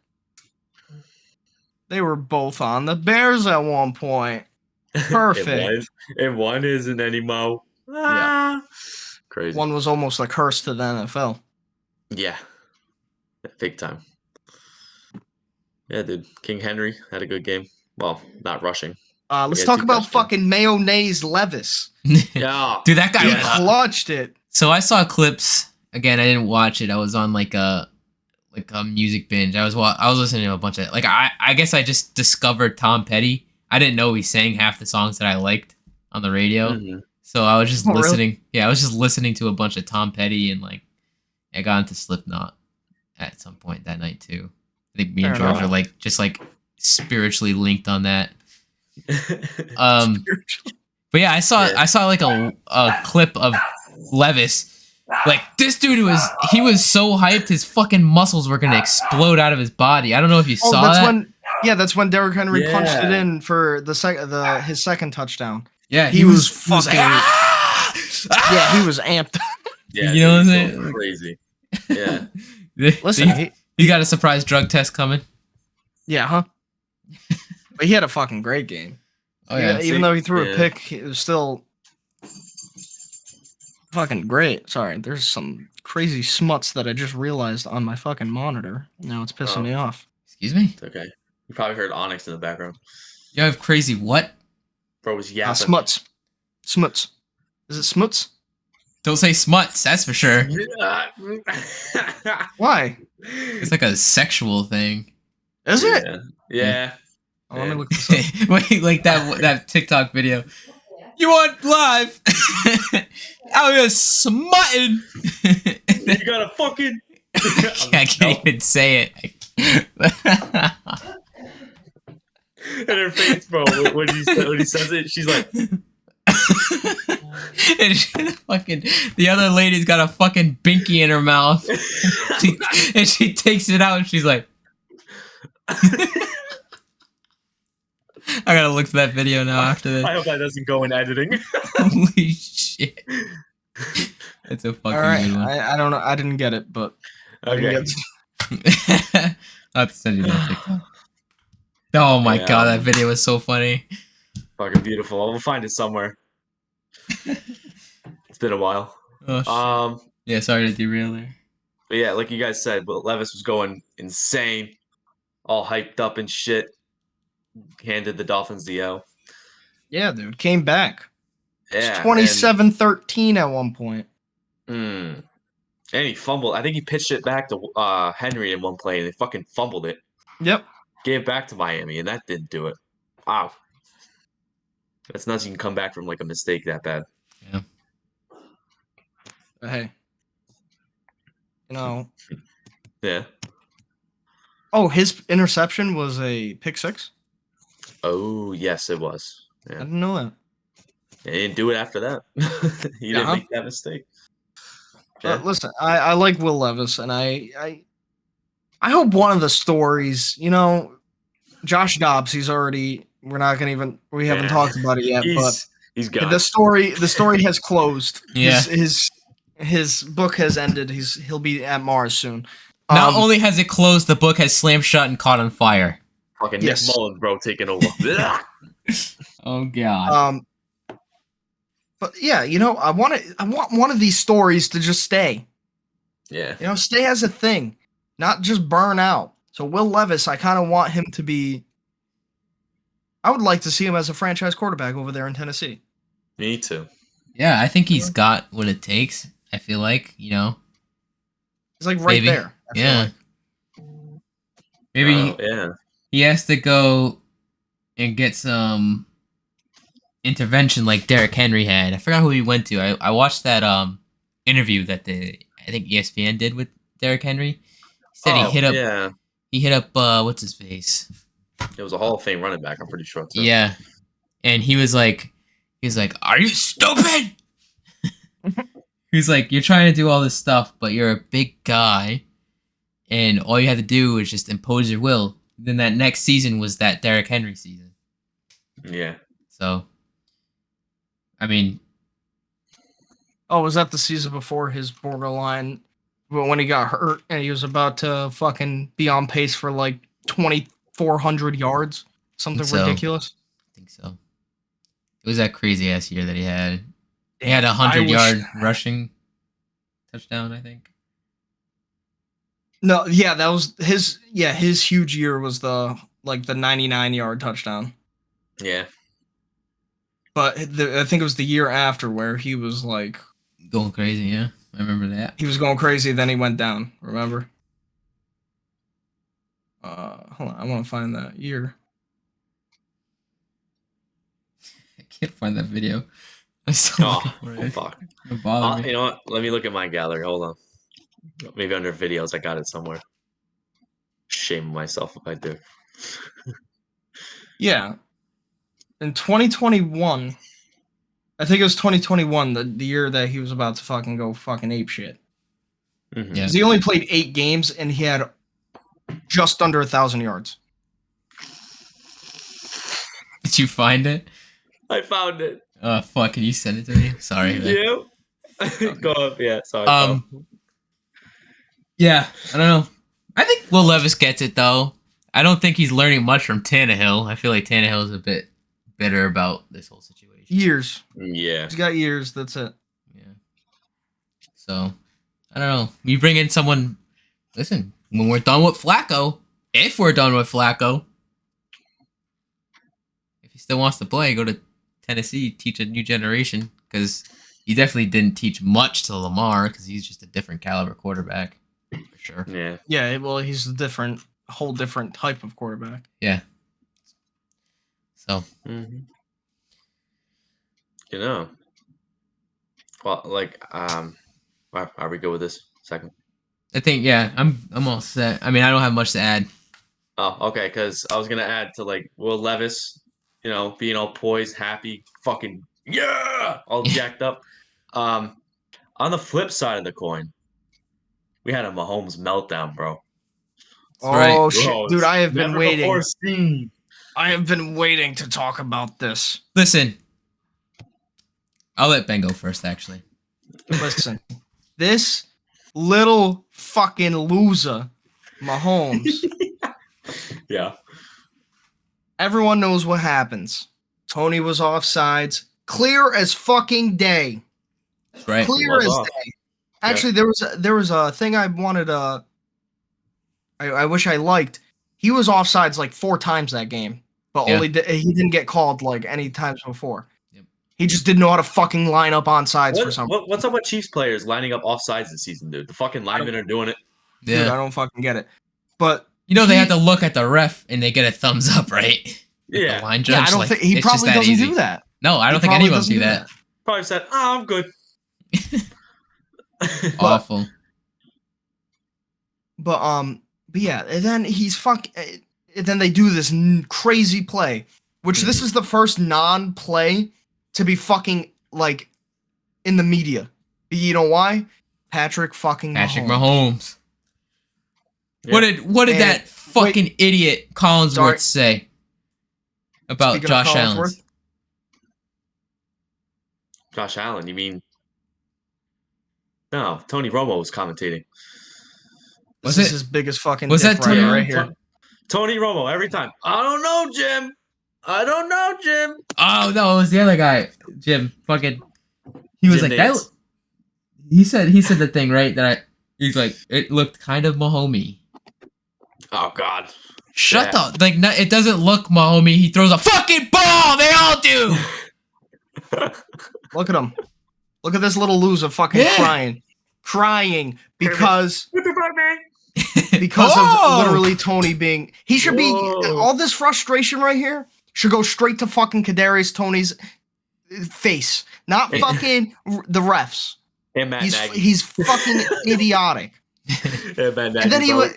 They were both on the Bears at one point. Perfect. One isn't anymore. Yeah. Crazy. One was almost a curse to the NFL. Yeah. Big time. Yeah, dude. King Henry had a good game. Well, not rushing. Let's Yeah, talk two about touchdowns. fucking Mayonnaise Levis. Yeah. Dude, that guy. He clutched it. So I saw clips. Again, I didn't watch it. I was on like a music binge. I was listening to a bunch of I guess I just discovered Tom Petty. I didn't know he sang half the songs that I liked on the radio. Mm-hmm. So I was just Oh, really? listening. Yeah, I was just listening to a bunch of Tom Petty and I got into Slipknot at some point that night too. I think me and Fair George enough. are just spiritually linked on that. But yeah, I saw like a clip of Levis. Like this dude he was so hyped his fucking muscles were gonna explode out of his body. I don't know if you saw that. That's when Derrick Henry punched it Yeah. in for his second touchdown. Yeah, He was fucking yeah, he was amped. Yeah, You know what I'm dude, saying? so crazy. Yeah. Listen, you got a surprise drug test coming. yeah, huh? But he had a fucking great game. Oh yeah, Even though he threw Yeah. a pick, it was still fucking great. Sorry, there's some crazy smuts that I just realized on my fucking monitor. Now it's pissing me off. Excuse me. It's okay. You probably heard Onyx in the background. You have crazy what? Bro was yapping. Smuts. Is it smuts? Don't say smuts. That's for sure. Why? It's like a sexual thing. Is it? Yeah. Oh, let me look this up. Wait, like that TikTok video. You want live? Out here smutting. You gotta fucking. I can't even say it. And her face, bro, when he says it, she's like, And the other lady's got a fucking binky in her mouth. And she takes it out and she's like, I gotta look for that video now after this. I hope that doesn't go in editing. Holy shit. That's a fucking All right, good one. I don't know. I didn't get it, but I didn't Okay. get I'll have to send you that TikTok. Oh my Yeah. god, that video was so funny. Fucking beautiful. We'll find it somewhere. It's been a while. Oh, shit. Yeah, sorry to derail there. But yeah, like you guys said, but Levis was going insane, all hyped up and shit. Handed the Dolphins the L. Yeah, dude, came back. Yeah, It's 27-13 at one point. And he fumbled. I think he pitched it back to Henry in one play, and they fucking fumbled it. Yep. Gave it back to Miami, and that didn't do it. Wow. That's nuts. You can come back from like a mistake that bad. Yeah. But hey, Yeah. Oh, his interception was a pick six? Oh, yes, it was. I Yeah. didn't know that. He didn't do it after that. He didn't make that mistake. Yeah. Listen, I like Will Levis, and I I hope one of the stories, Josh Dobbs, he's already. We're not gonna even. We haven't talked about it yet, but he's gone. The story has closed. Yeah. His book has ended. He'll be at Mars soon. Not only has it closed, the book has slammed shut and caught on fire. Fucking Nick Mullins, bro, taking over. Oh god. But yeah, I want one of these stories to just stay. Yeah. Stay as a thing, not just burn out. So Will Levis, I kind of want him to be. I would like to see him as a franchise quarterback over there in Tennessee. Me too. Yeah, I think he's got what it takes. I feel like, he's like right there. Yeah. Maybe he has to go and get some intervention like Derrick Henry had. I forgot who he went to. I watched that interview that I think ESPN did with Derrick Henry. He said he hit up what's his face? It was a Hall of Fame running back, I'm pretty sure too. Yeah. And he was like, "Are you stupid?" He's like, "You're trying to do all this stuff, but you're a big guy, and all you had to do is just impose your will." Then that next season was that Derrick Henry season. Yeah. So, I mean, was that the season before his borderline when he got hurt and he was about to fucking be on pace for like 2,400 yards? Something ridiculous. I think so. It was that crazy ass year that he had. He had 100-yard rushing touchdown, I think. No, yeah, that was his. Yeah, his huge year was the 99-yard touchdown. Yeah. But I think it was the year after where he was like going crazy. Yeah, I remember that. He was going crazy, then he went down. Remember? Hold on, I want to find that year. I can't find that video. Fuck. Don't bother me. You know what? Let me look at my gallery. Hold on. Maybe under videos, I got it somewhere. Shame myself if I do. Yeah. In 2021, I think it was 2021, the year that he was about to fucking go fucking ape shit. Mm-hmm. Yeah. He only played 8 games and he had just under 1,000 yards. Did you find it? I found it. Oh fuck! Can you send it to me? Sorry. Yeah. Go up. Yeah. Sorry. Yeah. I don't know. I think Will Levis gets it though. I don't think he's learning much from Tannehill. I feel like Tannehill is a bit bitter about this whole situation. Years. Yeah. He's got years. That's it. Yeah. So, I don't know. You bring in someone. Listen, when we're done with Flacco, if we're done with Flacco, if he still wants to play, go to Tennessee, teach a new generation, because he definitely didn't teach much to Lamar, because he's just a different caliber quarterback, for sure. Yeah. Yeah. Well, he's a whole different type of quarterback. Yeah. So. Mm-hmm. Well, are we good with this second? I think I'm all set. I mean, I don't have much to add. Oh, okay. Because I was gonna add to Will Levis, being all poised, happy, fucking all jacked up. On the flip side of the coin, we had a Mahomes meltdown, bro. Oh shit, bro, dude! I have been waiting. Before seen. I have been waiting to talk about this. Listen, I'll let Ben go first, actually. Listen, this little fucking loser, Mahomes. Yeah. Everyone knows what happens. Tony was offsides. Clear as fucking day. Right. Clear as day. Actually, there was a thing I wanted I wish I liked. He was offsides like 4 times that game, but he didn't get called any times before. Yep. He just didn't know how to fucking line up onside for some reason. What's up with Chiefs players lining up offsides this season, dude? The fucking linemen are doing it. Yeah. Dude, I don't fucking get it. But they have to look at the ref and they get a thumbs up, right? Yeah. The line judge, I don't think he probably doesn't do that. No, I don't think any of them do that. Probably said, I'm good. Awful. But yeah, and then then they do this crazy play, which this is the first non-play to be fucking in the media. You know why? Patrick Mahomes. What did that fucking idiot Collinsworth say about Josh Allen? Josh Allen, you mean? No, Tony Romo was commentating. This is his biggest fucking was dick that Tony right here. Tony Romo every time. I don't know, Jim. I don't know, Jim. Oh no, it was the other guy, Jim. Fucking, he was Jim like Nance. that. He said the thing right that he's like it looked kind of Mahomey. Oh God. Shut up! Like it doesn't look Mahomey. He throws a fucking ball. They all do. Look at him. Look at this little loser fucking crying because of literally Tony being. He should be all this frustration right here should go straight to fucking Kadarius Toney's face, not fucking the refs. And Matt Nagy. He's fucking idiotic. And Matt Nagy, and then he was,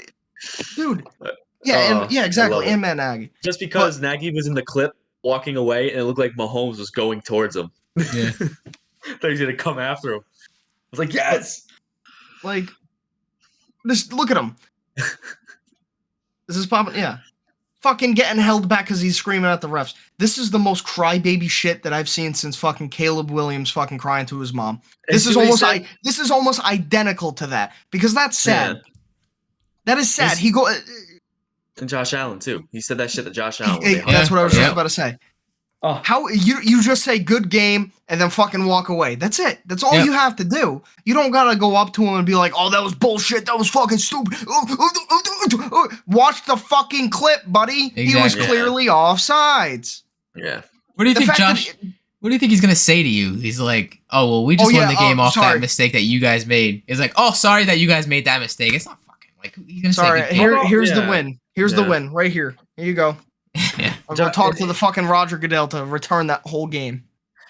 dude. Yeah, exactly. And Matt Nagy. Just because Nagy was in the clip walking away and it looked like Mahomes was going towards him. Yeah. Thought he was gonna come after him. I was like, yes. Like, this. Look at him. This is popping. Yeah, fucking getting held back because he's screaming at the refs. This is the most crybaby shit that I've seen since fucking Caleb Williams fucking crying to his mom. This is almost identical to that because that's sad. Yeah. That is sad. And Josh Allen too. He said that shit to Josh Allen. That's what I was just about to say. Oh. How you just say good game and then fucking walk away. That's it. That's all you have to do. You don't gotta go up to him and be like, "Oh, that was bullshit. That was fucking stupid." Watch the fucking clip, buddy. Exactly. He was clearly offsides. Yeah. What do you think, Josh? What do you think he's gonna say to you? He's like, "Oh, well, we just won the game off that mistake that you guys made." He's like, "Oh, sorry that you guys made that mistake." It's not fucking like he's gonna say. Here's the win. Here's the win right here. Here you go. I'm gonna talk to the fucking Roger Goodell to return that whole game.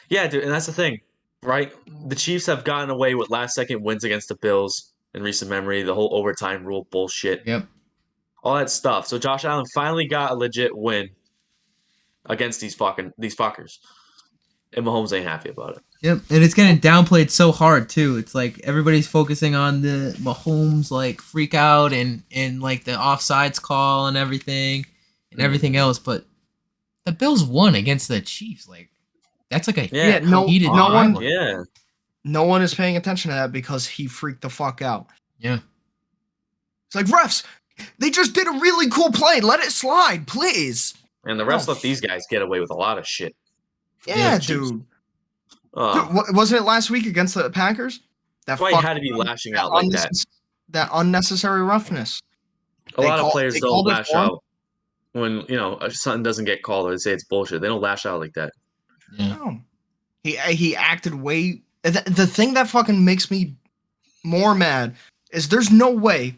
Yeah, dude, and that's the thing, right? The Chiefs have gotten away with last-second wins against the Bills in recent memory. The whole overtime rule bullshit. Yep. All that stuff. So Josh Allen finally got a legit win against these fuckers, and Mahomes ain't happy about it. Yep, and it's getting downplayed so hard too. It's like everybody's focusing on the Mahomes like freak out and like the offsides call and everything. And everything else, but the Bills won against the Chiefs. Like that's like a heated no one is paying attention to that because he freaked the fuck out. Yeah, it's like refs. They just did a really cool play. Let it slide, please. And the refs let these guys get away with a lot of shit. Yeah, dude. Wasn't it last week against the Packers? That's why he had to be lashing out like that. That unnecessary roughness. A lot of players don't lash out. When, something doesn't get called or they say it's bullshit, they don't lash out like that. Yeah. No. He acted way... The thing that fucking makes me more mad is there's no way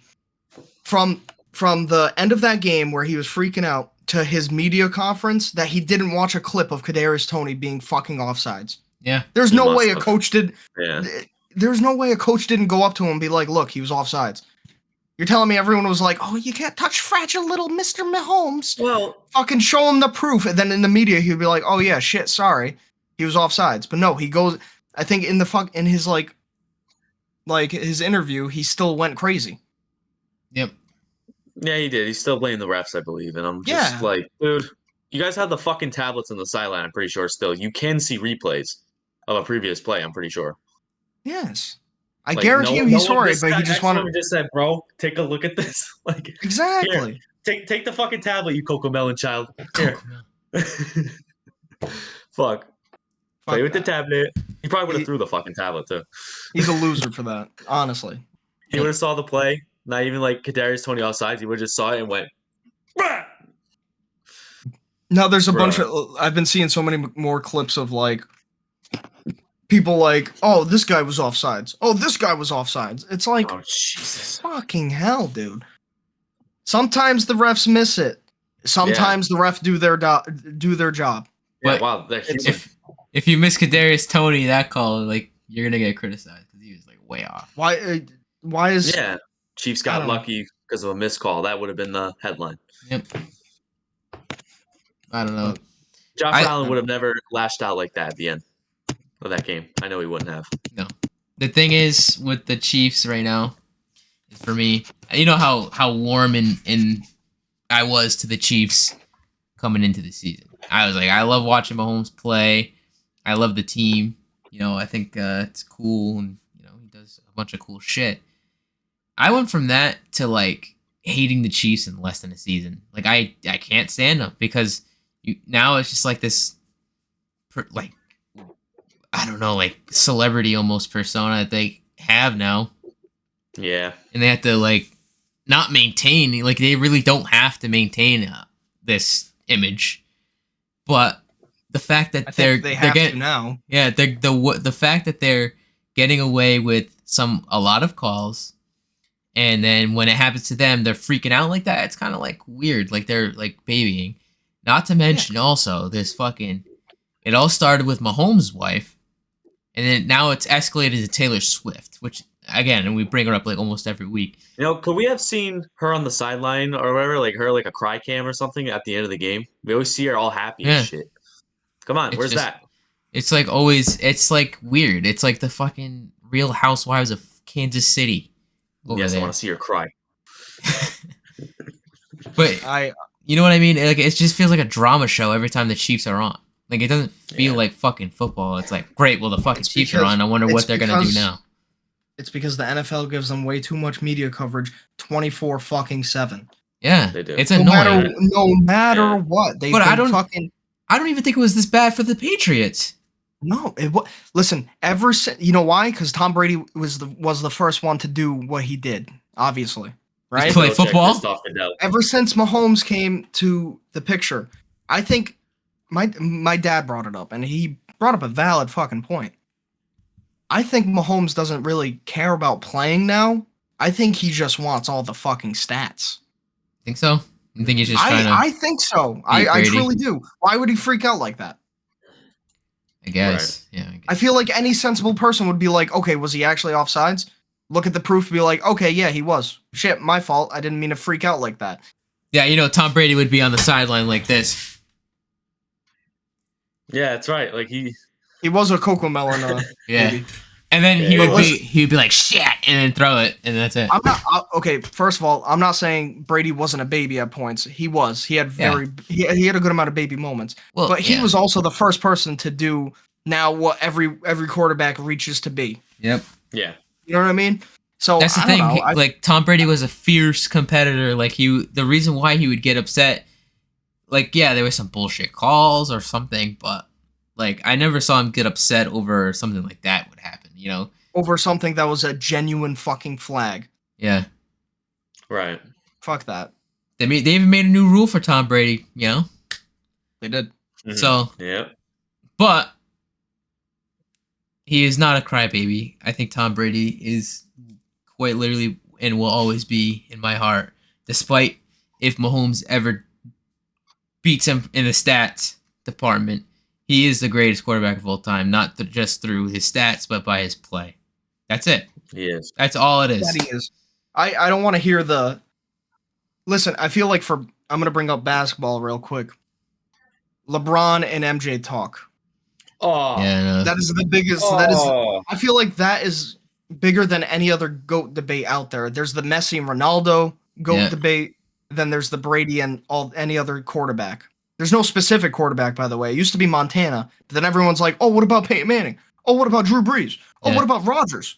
from the end of that game where he was freaking out to his media conference that he didn't watch a clip of Kadarius Toney being fucking offsides. Yeah. There's no way a coach did... Yeah. There's no way a coach didn't go up to him and be like, look, he was offsides. You're telling me everyone was like, "Oh, you can't touch fragile little Mr. Mahomes." Well, fucking show him the proof, and then in the media he'd be like, "Oh yeah, shit, sorry, he was offsides." But no, he goes. I think in his like his interview, he still went crazy. Yep. Yeah, he did. He still blamed the refs, I believe, and I'm just like, dude, you guys have the fucking tablets on the sideline. I'm pretty sure still you can see replays of a previous play. I'm pretty sure. Yes. I guarantee you he saw it, but he just wanted. Just said, "Bro, take a look at this." Like exactly. Here, take the fucking tablet, you Cocomelon child. Here. Fuck. Play with the tablet. He probably would have threw the fucking tablet too. He's a loser for that, honestly. He would have saw the play, not even like Kadarius Toney offsides. He would have just saw it and went. Bah! Now there's a bunch of. I've been seeing so many more clips of like. People like, oh, this guy was offsides. Oh, this guy was offsides. It's like, oh, Jesus. Fucking hell, dude. Sometimes the refs miss it. Sometimes the refs do their job. Yeah, but wow. If you miss Kadarius Toney that call, like you're gonna get criticized because he was like way off. Why is Chiefs got lucky because of a missed call. That would have been the headline. Yep. I don't know. Josh Allen would have never lashed out like that at the end of that game. I know he wouldn't have. No. The thing is with the Chiefs right now for me. You know how warm and I was to the Chiefs coming into the season. I was like, I love watching Mahomes play. I love the team. You know, I think it's cool, and you know, he does a bunch of cool shit. I went from that to like hating the Chiefs in less than a season. Like I can't stand them because now it's just like this, like I don't know, like celebrity almost persona that they have now. Yeah, and they have to like not maintain. Like they really don't have to maintain this image, but the fact that they have getting, to now. Yeah, the fact that they're getting away with a lot of calls. And then when it happens to them, they're freaking out like that. It's kind of like weird. Like they're like babying. Not to mention also this fucking. It all started with Mahomes' wife, and then now it's escalated to Taylor Swift, which again, and we bring her up like almost every week. You know, could we have seen her on the sideline or whatever, like her like a cry cam or something at the end of the game? We always see her all happy and shit. Come on, where's that? It's like always. It's like weird. It's like the fucking Real Housewives of Kansas City. Yes, I want to see her cry. But you know what I mean? Like it just feels like a drama show every time the Chiefs are on. Like it doesn't feel like fucking football. It's like great. Well, the fucking Chiefs are on. I wonder what they're gonna do now. It's because the NFL gives them way too much media coverage, 24/7. Yeah, they do. It's annoying. No matter what, but I don't even think it was this bad for the Patriots. No, listen. You know why? Because Tom Brady was the first one to do what he did. Obviously, right? Play football. Ever since Mahomes came to the picture, I think my dad brought it up, and he brought up a valid fucking point. I think Mahomes doesn't really care about playing now. I think he just wants all the fucking stats. Think so? You think he's just trying to? I think so. I truly do. Why would he freak out like that? I guess. Right. Yeah. I feel like any sensible person would be like, okay, was he actually offsides? Look at the proof and be like, okay, yeah, he was. Shit, my fault. I didn't mean to freak out like that. Yeah, you know, Tom Brady would be on the sideline like this. Yeah, that's right. Like he was a Cocomelon. Yeah. Baby. And then he'd be like shit, and then throw it, and that's it. Okay. First of all, I'm not saying Brady wasn't a baby at points. He was. He had he had a good amount of baby moments. Well, but he was also the first person to do now what every quarterback reaches to be. Yep. Yeah. You know what I mean? So that's the thing. Like Tom Brady was a fierce competitor. Like the reason why he would get upset, like there was some bullshit calls or something, but. Like, I never saw him get upset over something like that would happen, you know? Over something that was a genuine fucking flag. Yeah. Right. Fuck that. They even made a new rule for Tom Brady, you know? They did. Mm-hmm. So. Yeah. But. He is not a crybaby. I think Tom Brady is quite literally and will always be in my heart. Despite if Mahomes ever beats him in the stats department. He is the greatest quarterback of all time, not just through his stats, but by his play. That's it. He is. That's all it is. That he is. I don't want to hear the... Listen, I feel like I'm going to bring up basketball real quick. LeBron and MJ talk. Oh. Yeah, no. That is the biggest... That is. I feel like that is bigger than any other GOAT debate out there. There's the Messi and Ronaldo GOAT debate. Then there's the Brady and any other quarterback. There's no specific quarterback, by the way. It used to be Montana, but then everyone's like, "Oh, what about Peyton Manning? Oh, what about Drew Brees? Oh, what about Rodgers?"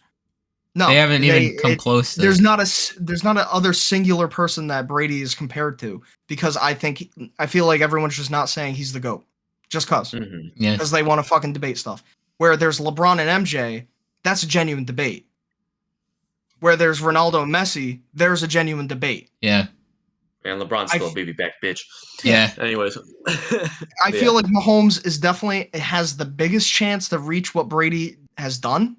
No, they haven't even come close. There's not a other singular person that Brady is compared to because I feel like everyone's just not saying he's the GOAT just cause because they want to fucking debate stuff. Where there's LeBron and MJ, that's a genuine debate. Where there's Ronaldo and Messi, there's a genuine debate. Yeah. And LeBron's still a baby back bitch. Yeah. Anyways. I feel like Mahomes has the biggest chance to reach what Brady has done.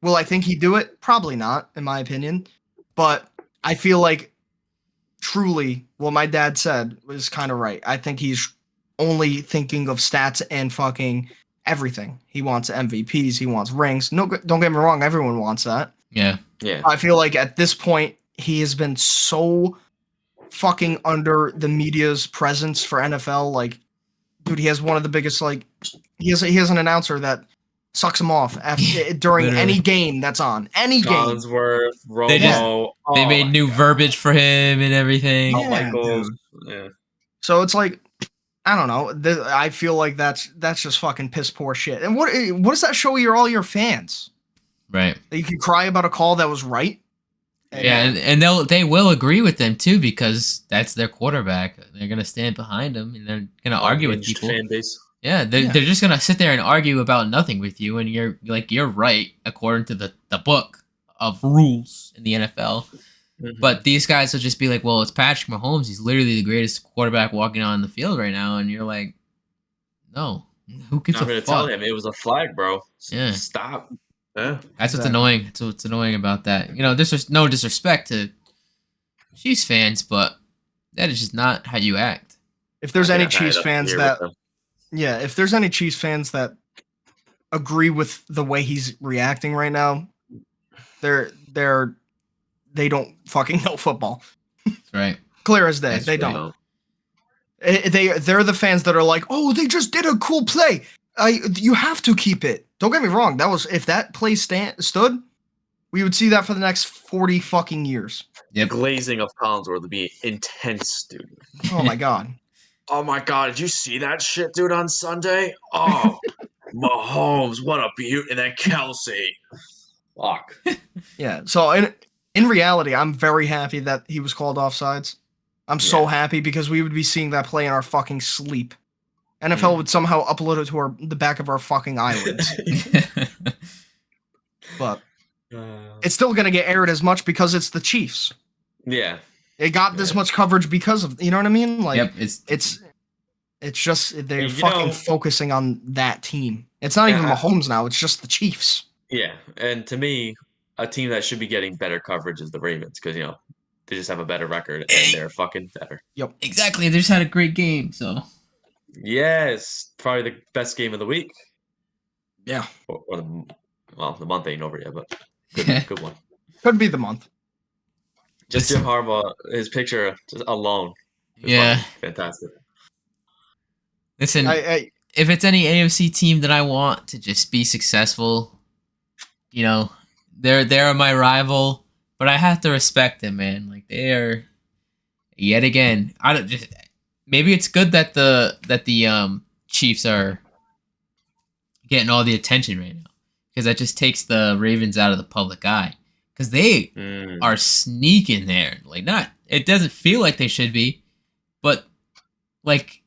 Will I think he'd do it? Probably not, in my opinion. But I feel like truly what my dad said was kind of right. I think he's only thinking of stats and fucking everything. He wants MVPs. He wants rings. No, don't get me wrong. Everyone wants that. Yeah. Yeah. I feel like at this point, he has been so fucking under the media's presence for NFL. Like, dude, he has one of the biggest, like, he has an announcer that sucks him off during any game that's on. Any game. Collinsworth, Romo. They made new verbiage for him and everything. Yeah, Michaels. Yeah. So it's like, I don't know. I feel like that's just fucking piss poor shit. And what does that show all your fans? Right. That you can cry about a call that was right. And they will agree with them too, because that's their quarterback. They're gonna stand behind him and they're gonna argue with people. Fan base. Yeah, they're just gonna sit there and argue about nothing with you, and you're right according to the book of rules in the NFL. Mm-hmm. But these guys will just be like, well, it's Patrick Mahomes. He's literally the greatest quarterback walking on the field right now, and you're like, no, who gives a fuck? I'm gonna tell him it was a flag, bro. Yeah, stop. Yeah, that's what's annoying. That's what's annoying about that. You know, there's no disrespect to Chiefs fans, but that is just not how you act. If there's any Chiefs fans if there's any Chiefs fans that agree with the way he's reacting right now, they don't fucking know football. Right. Clear as day. They don't. They're the fans that are like, oh, they just did a cool play. You have to keep it. Don't get me wrong. If that play stood, we would see that for the next 40 fucking years. Yep. Glazing of Collinsworth would be intense, dude. Oh my god. Oh my god, did you see that shit, dude, on Sunday? Oh, Mahomes, what a beaut. And then Kelsey. Fuck. Yeah, so in reality, I'm very happy that he was called offsides. I'm so happy because we would be seeing that play in our fucking sleep. NFL would somehow upload it to the back of our fucking eyelids. But it's still going to get aired as much because it's the Chiefs. Yeah. It got this much coverage because of, you know what I mean? Like, yep, it's just, they're fucking focusing on that team. It's not even Mahomes now, it's just the Chiefs. Yeah, and to me, a team that should be getting better coverage is the Ravens, because, you know, they just have a better record, and they're fucking better. Yep. Exactly, they just had a great game, so. Yes, probably the best game of the week. Yeah. Or the month ain't over yet, but good one. Could be the month. Just Jim Harbaugh, his picture just alone. Yeah. Fantastic. Listen, if it's any AFC team that I want to just be successful, you know, they're my rival, but I have to respect them, man. Like, they are, yet again, maybe it's good that the Chiefs are getting all the attention right now, because that just takes the Ravens out of the public eye. Because they are sneaking there. Like, it doesn't feel like they should be, but, like...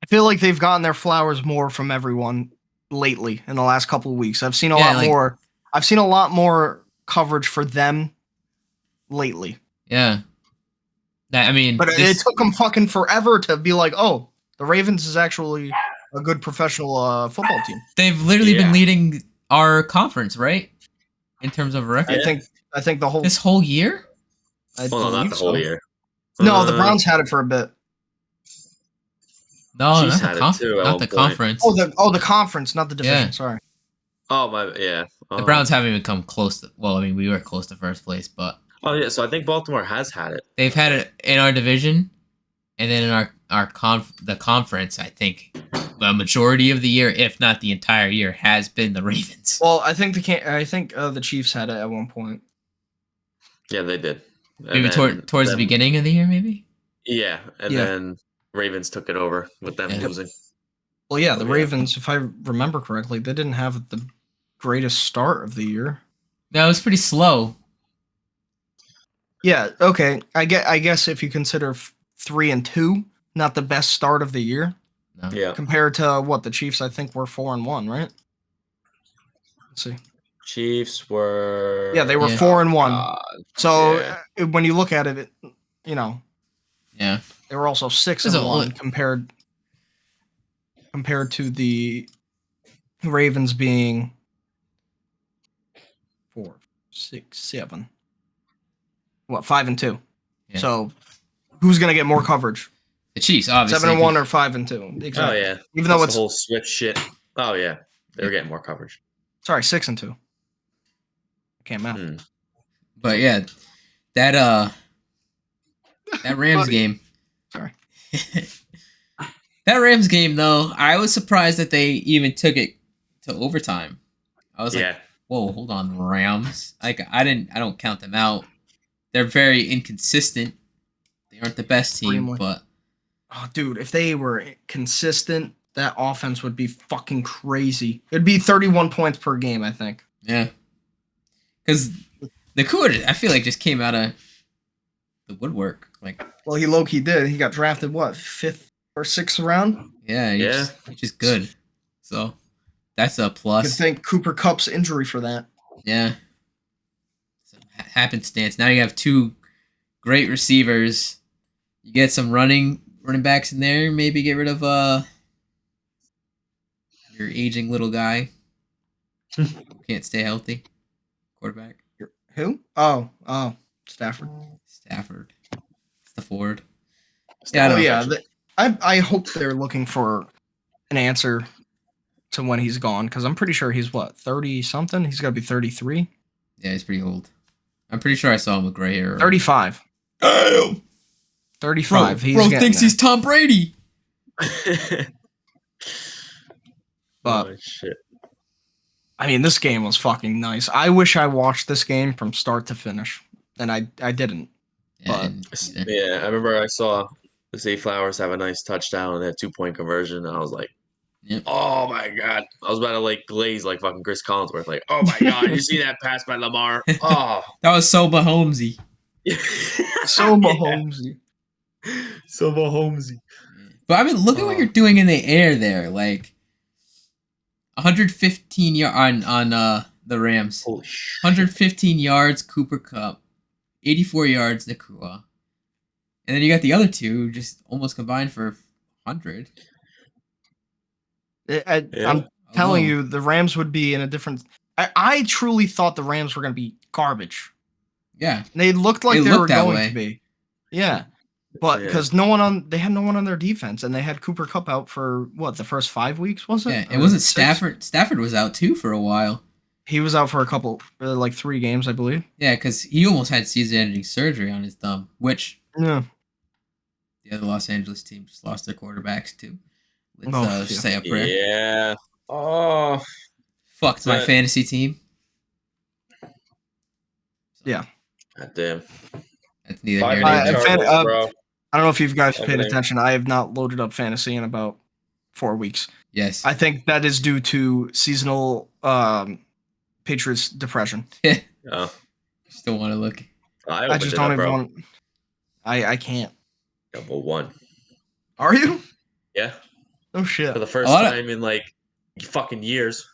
I feel like they've gotten their flowers more from everyone lately in the last couple of weeks. I've seen a lot more. I've seen a lot more coverage for them lately. Yeah. I mean... But it took them fucking forever to be like, oh, the Ravens is actually a good professional football team. They've literally been leading our conference, right? In terms of record. I think this whole year? Well, not the whole year. No, the Browns had it for a bit. No, not the conference. Oh, the conference, not the division. Yeah. Sorry. Oh my, yeah. The Browns haven't even come close to. Well, I mean, we were close to first place, but. Oh yeah, so I think Baltimore has had it. They've had it in our division, and then in the conference. I think the majority of the year, if not the entire year, has been the Ravens. Well, I think the Chiefs had it at one point. Yeah, they did. Maybe towards the beginning of the year, maybe. Yeah, and then Ravens took it over with them losing. Well, yeah, the Ravens, if I remember correctly, they didn't have the greatest start of the year. No, it was pretty slow. Yeah, okay. I guess if you consider 3-2 not the best start of the year. No. Yeah. Compared to what the Chiefs, I think, were 4-1, right? Let's see. Chiefs were. Yeah, they were 4-1. So when you look at it, you know. Yeah. They were also 6-1 compared to the Ravens being 4, 6, 7. What, 5-2? Yeah. So who's gonna get more coverage? The Chiefs, obviously. 7-1 or 5-2. Exactly. Oh yeah. Even though it's the whole switch shit. Oh yeah, they're getting more coverage. Sorry, 6-2. Can't math. But yeah, that Rams game. Sorry. That Rams game, though, I was surprised that they even took it to overtime. I was like, whoa, hold on, Rams. Like I don't count them out. They're very inconsistent. They aren't the best team, but oh, dude, if they were consistent, that offense would be fucking crazy. It'd be 31 points per game, I think. Yeah, because Nakua, I feel like just came out of the woodwork. Like, well, he low-key did. He got drafted what, 5th or 6th round? Yeah, he's just good. So that's a plus. You can thank Cooper Kupp's injury for that. Yeah. So, happenstance. Now you have 2 great receivers. You get some running backs in there. Maybe get rid of your aging little guy who can't stay healthy. Quarterback. Who? Oh, Stafford. It's the Ford. Yeah, I hope they're looking for an answer to when he's gone, because I'm pretty sure he's 30 something. He's got to be 33. Yeah, he's pretty old. I'm pretty sure I saw him with gray hair. 35. Damn. 35. Bro thinks he's Tom Brady. But oh, shit. I mean, this game was fucking nice. I wish I watched this game from start to finish, and I didn't. Yeah, I remember I saw the Zay Flowers have a nice touchdown and that 2-point conversion, and I was like, oh my god. I was about to like glaze like fucking Chris Collinsworth. Like, oh my god, you see that pass by Lamar? Oh. That was so Mahomesy. So Mahomesy. So Mahomesy. But I mean, look at what you're doing in the air there. Like 115 yards on the Rams. Holy shit. 115 yards, Cooper Kupp. 84 yards, Nakua. And then you got the other two just almost combined for 100. I'm telling you, the Rams would be in a different... I truly thought the Rams were going to be garbage. Yeah. They looked like they were going to be. Yeah. But because they had no one on their defense, and they had Cooper Kupp out for the first 5 weeks, was it? Yeah, it wasn't Stafford. Stafford was out too for a while. He was out for a couple, 3 games, I believe. Yeah, because he almost had season-ending surgery on his thumb, which the other Los Angeles team just lost their quarterbacks too. Let's say a prayer. Yeah. Oh. Fucked my fantasy team. Yeah. God damn. That's neither here nor there. I don't know if you guys paid attention. I have not loaded up fantasy in about 4 weeks. Yes. I think that is due to seasonal Patriots depression. Oh. Still want to look. I just don't even want. I can't. Double 1. Are you? Yeah. Oh shit. For the first time in like fucking years.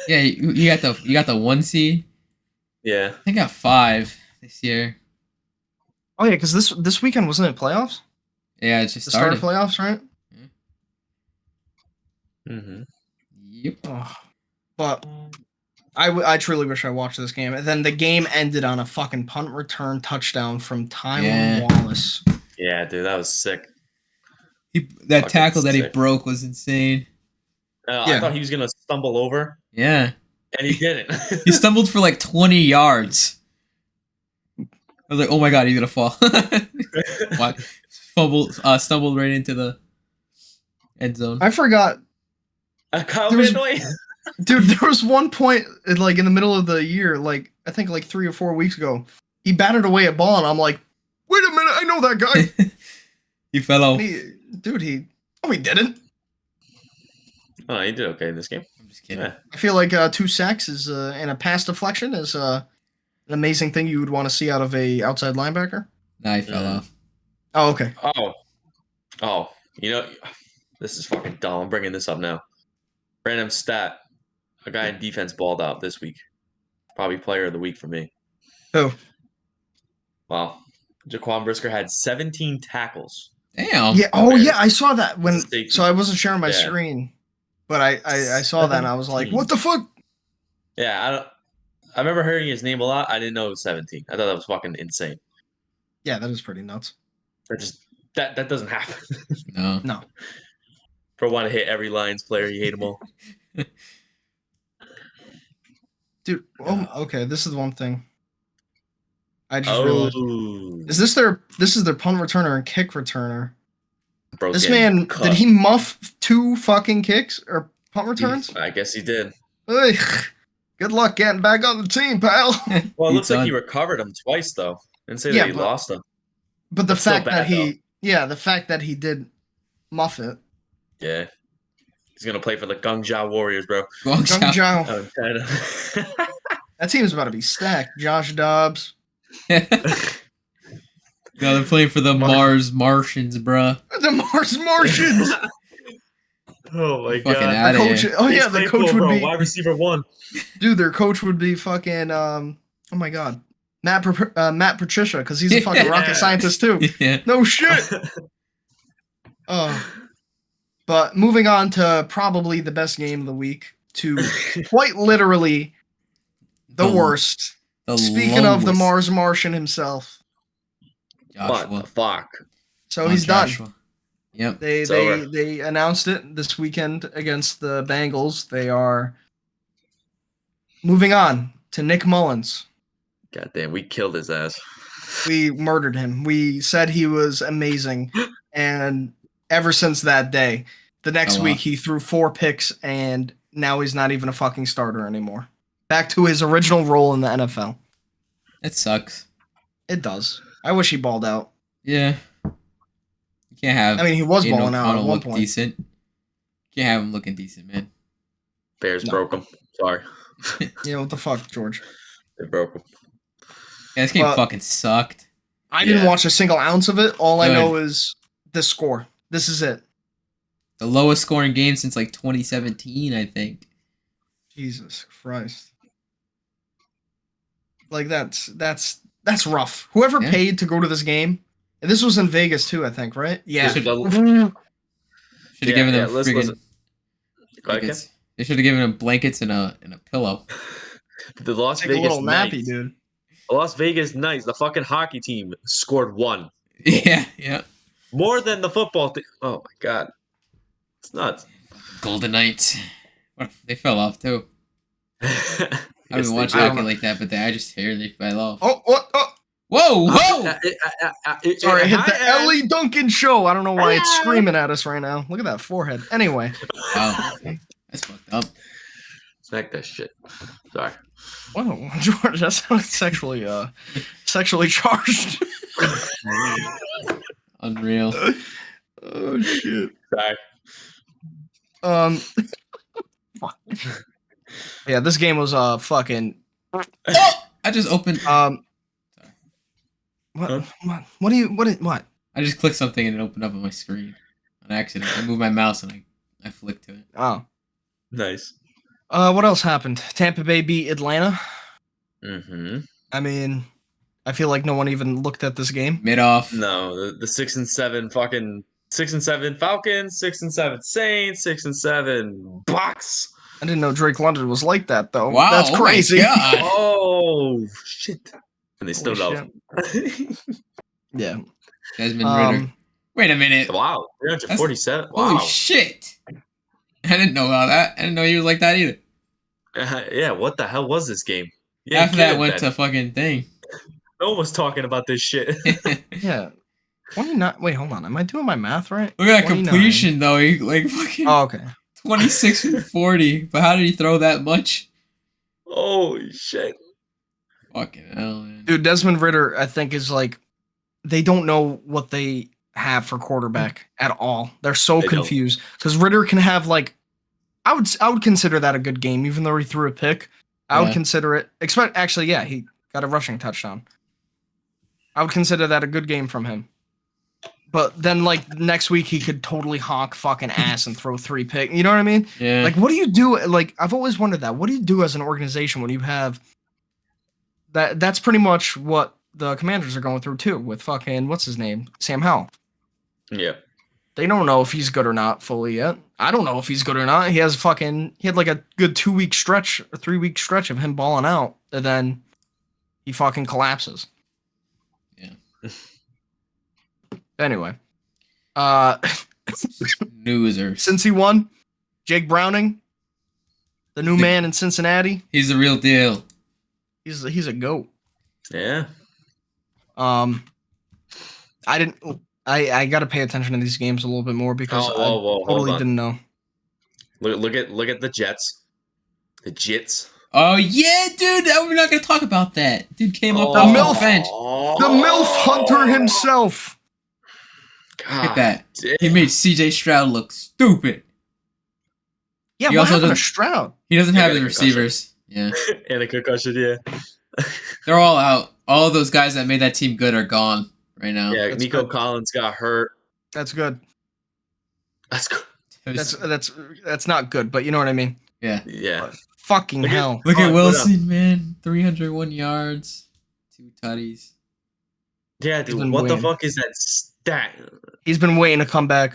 Yeah, you got the 1 seed. Yeah. I got 5 this year. Oh yeah, because this weekend wasn't it playoffs? Yeah, it's just the start of playoffs, right? Mm-hmm. Yep. Oh, but I truly wish I watched this game. And then the game ended on a fucking punt return touchdown from Tylan Wallace. Yeah, dude, that was sick. That tackle that he broke was insane. I thought he was gonna stumble over. Yeah. And he didn't. He stumbled for like 20 yards. I was like, oh my god, he's gonna fall. Stumbled right into the end zone. I forgot. Dude, there was one point in the middle of the year, I think 3 or 4 weeks ago, he batted away a ball, and I'm like, wait a minute, I know that guy. He fell off. He didn't. Oh, he did okay in this game. I'm just kidding. Yeah. I feel like 2 sacks is and a pass deflection is an amazing thing you would want to see out of a outside linebacker. Nah, he fell off. Oh, okay. Oh, this is fucking dumb. I'm bringing this up now. Random stat. A guy in defense balled out this week. Probably player of the week for me. Who? Wow. Jaquan Brisker had 17 tackles. Damn. Yeah. Oh, yeah. I saw that so I wasn't sharing my screen, but I saw that and I was like, what the fuck? Yeah, I remember hearing his name a lot. I didn't know it was 17. I thought that was fucking insane. Yeah, that is pretty nuts. That doesn't happen. No. For one to hit every Lions player, you hate them all. Dude, okay, this is the one thing. I just realized. This is their punt returner and kick returner. This man, did he muff 2 fucking kicks or punt returns? I guess he did. Good Good luck getting back on the team, pal. Well, it looks like done. he recovered him twice, though. Didn't say Yeah, that he lost him. But the That's still fact that bad, the fact that he did muff it. Yeah. He's going to play for the Guangzhou Warriors, bro. Guangzhou. Oh, China. That team's about to be stacked. Josh Dobbs. No, they're playing for the Mars Martians, bruh. The Mars Martians. Oh my Fucking god. outta Coach, here. oh yeah, the coach would be wide receiver 1. Dude, their coach would be fucking oh my god. Matt Patricia, because he's a fucking rocket scientist too. Yeah. No shit. But moving on to probably the best game of the week, to quite literally the worst. Speaking of the Mars Martian himself. Joshua. What the fuck? So he's done. Yep. They announced it this weekend against the Bengals. They are moving on to Nick Mullins. God damn, we killed his ass. We murdered him. We said he was amazing. And ever since that day, the next week he threw 4 picks and now he's not even a fucking starter anymore. Back to his original role in the NFL. It sucks. It does. I wish he balled out. Yeah. You can't have. I mean, he was balling out at one point. Decent. You can't have him looking decent, man. Bears broke him. Sorry. Yeah, what the fuck, George? They broke him. Yeah, this game fucking sucked. I didn't watch a single ounce of it. All I know is the score. This is it. The lowest scoring game since like 2017, I think. Jesus Christ. Like that's rough. Whoever paid to go to this game, and this was in Vegas too, I think, right? Yeah. Should have given them friggin' blankets. They should have given them blankets and a pillow. The Las Vegas a little nappy, Knights, dude. The Las Vegas Knights, the fucking hockey team, scored 1. Yeah. More than the football team. Oh my god. It's nuts. Golden Knights. They fell off too. I haven't watched hockey like that, but I just hear they fell off. Oh. Whoa! Sorry, I hit the Ellie Duncan show. I don't know why it's screaming at us right now. Look at that forehead. Anyway. Wow. That's fucked up. Smack that shit. Sorry. Whoa, George, that sounds sexually charged. Unreal. Oh shit. Sorry. Yeah, this game was fucking. Oh! I just opened. Sorry. What? Huh? What? I just clicked something and it opened up on my screen on accident. I moved my mouse and I flicked to it. Oh. Nice. What else happened? Tampa Bay beat Atlanta. Mm-hmm. I mean, I feel like no one even looked at this game. Mid off. No, the 6-7 fucking 6-7 Falcons, 6-7 Saints, 6-7 Bucks. I didn't know Drake London was like that though. Wow, that's crazy. Oh shit! And they still don't. Yeah. Desmond Ritter. Wait a minute. Wow, 347. Wow. Holy shit! I didn't know about that. I didn't know he was like that either. Yeah, what the hell was this game? Yeah, Half of that went to fucking thing. No one was talking about this shit. Yeah. 29. Wait, hold on. Am I doing my math right? Look at that completion though. He like fucking. Oh, okay. 26 and 40. But how did he throw that much? Holy shit. Fucking hell, man. Dude, Desmond Ritter, I think, is like, they don't know what they have for quarterback at all. They're so confused. Because Ritter can have, like, I would consider that a good game, even though he threw a pick. I would consider it. Actually, yeah, he got a rushing touchdown. I would consider that a good game from him. But then, like, next week, he could totally honk fucking ass and throw 3 picks. You know what I mean? Yeah. Like, what do you do? Like, I've always wondered that. What do you do as an organization when you have that? That's pretty much what the Commanders are going through, too, with fucking, what's his name? Sam Howell. Yeah. They don't know if he's good or not fully yet. I don't know if he's good or not. He had like a good 2-week stretch, or 3-week stretch of him balling out, and then he fucking collapses. Yeah. Anyway, Loser. Since he won, Jake Browning, the new man in Cincinnati. He's the real deal. He's a goat. Yeah. I got to pay attention to these games a little bit more because I totally didn't know. Look at the Jets. The Jits. Oh yeah, dude. We're not gonna talk about that. Dude came up The off MILF. the bench. The MILF Hunter himself. Look at that. He made CJ Stroud look stupid. Yeah, He what also happened to doesn't- Stroud? He doesn't have got the a concussion. receivers. Yeah. And a concussion, yeah. They're all out. All of those guys that made that team good are gone right now. Yeah, That's Nico good. Collins got hurt. That's good. That's good. That's not good, but you know what I mean. Yeah. Yeah. Fucking hell. Look Oh, at what Wilson, man. 301 yards, 2 tutties. Yeah, He's dude, been what the waiting. fuck is that stat? He's been waiting to come back.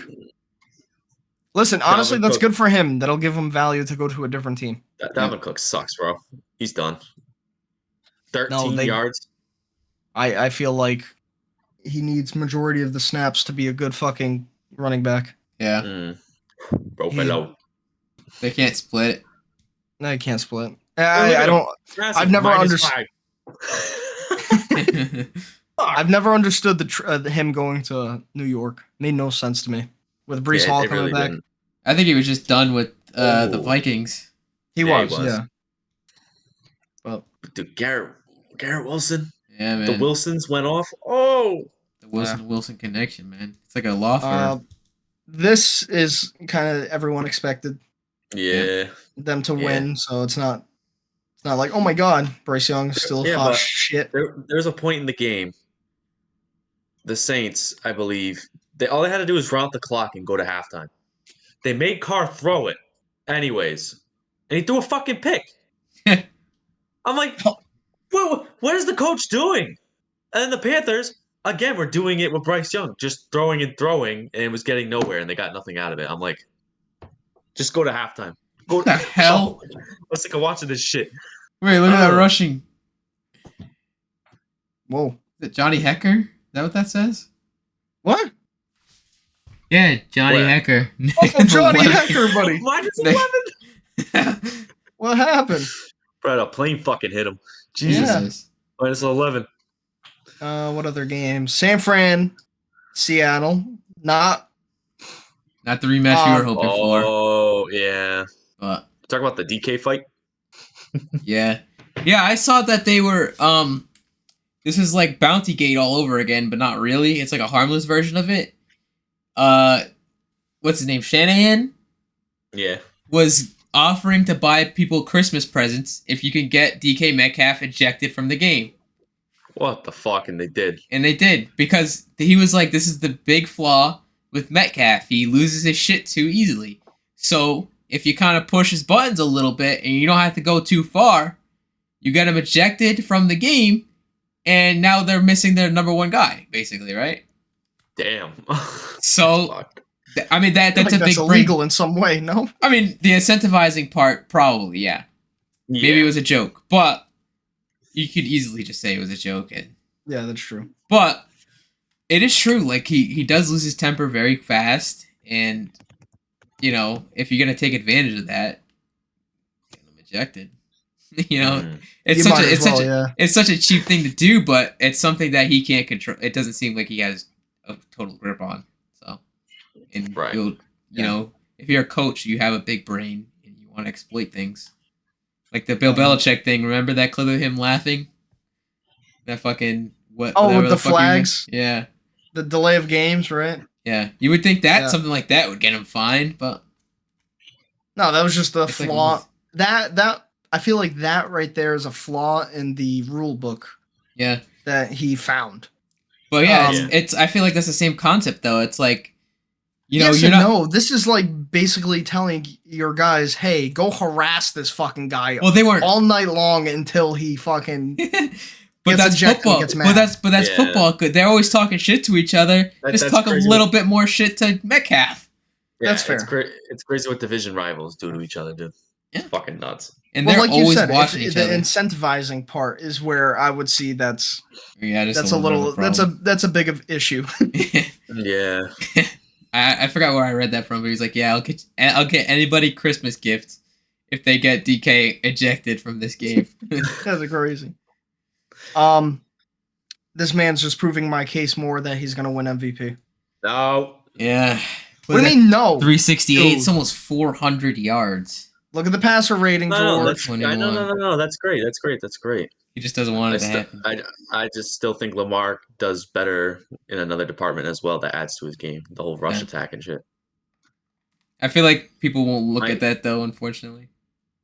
Listen, honestly, Dalvin that's Cook. good for him. That'll give him value to go to a different team. Dalvin Cook sucks, bro. He's done. 13 they- yards. I feel like he needs majority of the snaps to be a good fucking running back. Yeah. Bro, He- below. They can't split. No, you can't split. look I at don't. Massive, I've never -5. I've never understood him going to New York. Made no sense to me. With Brees Yeah, Hall it coming really back, didn't. I think he was just done with the Oh. Vikings. he Yeah, he was. was. Yeah. Well, Dude, Garrett Wilson. Yeah, man. The Wilsons went off. Oh. The Wilson connection, man. It's like a law firm. this is kind of everyone expected Yeah. them to Yeah. win, so it's not like, oh my god, Bryce Young is still Yeah, hot but- shit. There's a point in the game. The Saints, I believe, all they had to do was run out the clock and go to halftime. They made Carr throw it, anyways, and he threw a fucking pick. I'm like, what is the coach doing? And then the Panthers again were doing it with Bryce Young, just throwing and throwing, and it was getting nowhere, and they got nothing out of it. I'm like, just go to halftime. Go What the hell? I was sick of watching this shit. Wait, look at that rushing. Whoa. Is it Johnny Hecker? Is that what that says? What? Yeah, Johnny Where? Hecker. Oh, Johnny Hecker, buddy. Why does They- 11? What happened? Bro, a plane fucking hit him. Jesus. Yeah. Jesus. Minus 11. What other games? San Fran, Seattle. Not the rematch we were hoping for. Oh, yeah. But Talk about the DK fight. yeah. Yeah, I saw that they were this is like Bounty Gate all over again, but not really. It's like a harmless version of it. What's his name? Shanahan Yeah. was offering to buy people Christmas presents if you can get DK Metcalf ejected from the game. What the fuck? And they did. And they did, because he was like, this is the big flaw with Metcalf. He loses his shit too easily. So if you kind of push his buttons a little bit and you don't have to go too far, you get him ejected from the game, and now they're missing their number one guy, basically, right? Damn. So, Fuck. I mean, that's a That's big illegal in some way, no? I mean, the incentivizing part, probably, yeah. Maybe it was a joke, but you could easily just say it was a joke. Yeah, that's true. But it is true. Like, he does lose his temper very fast, and you know, if you're gonna take advantage of that, get him ejected. You know, it's You such might a as well, it's such a cheap thing to do, but it's something that he can't control. It doesn't seem like he has a total grip on. So, and Right. you know, if you're a coach, you have a big brain and you want to exploit things. Like the Bill Belichick thing. Remember that clip of him laughing? That fucking what? Oh, whatever with the fuck he was- flags? Yeah, The delay of games, right? yeah. You would think that Yeah. something like that would get him fined, but No, that was just the it's like flaw. That I feel like that right there is a flaw in the rule book yeah. that he found. But yeah, Um, it's. I feel like that's the same concept though. It's like, you know, yes you're and not. no. This is like basically telling your guys, "Hey, go harass this fucking guy Well, they weren't. all night long until he fucking." But gets that's ejected and football. gets But mad. that's Yeah. football. Good. They're always talking shit to each other. Just that's talk a crazy. little bit more shit to Metcalf, Yeah, That's fair. It's crazy what division rivals do to each other, dude. Yeah. It's fucking nuts. and Well, they're like you always said, watching if each the other. incentivizing part is where I would see that's Yeah, just a little bit of a that's a big of issue. Yeah. I forgot where I read that from, but he's like, yeah, I'll get anybody Christmas gifts if they get DK ejected from this game. That's crazy. This man's just proving my case more that he's gonna win MVP. No. Yeah. What do you mean no? 368. Dude. It's almost 400 yards. Look at the passer rating, No, George. no. That's great. That's great. He just doesn't want it to happen. I just still think Lamar does better in another department as well that adds to his game. The whole rush attack and shit. I feel like people won't look at that though, unfortunately.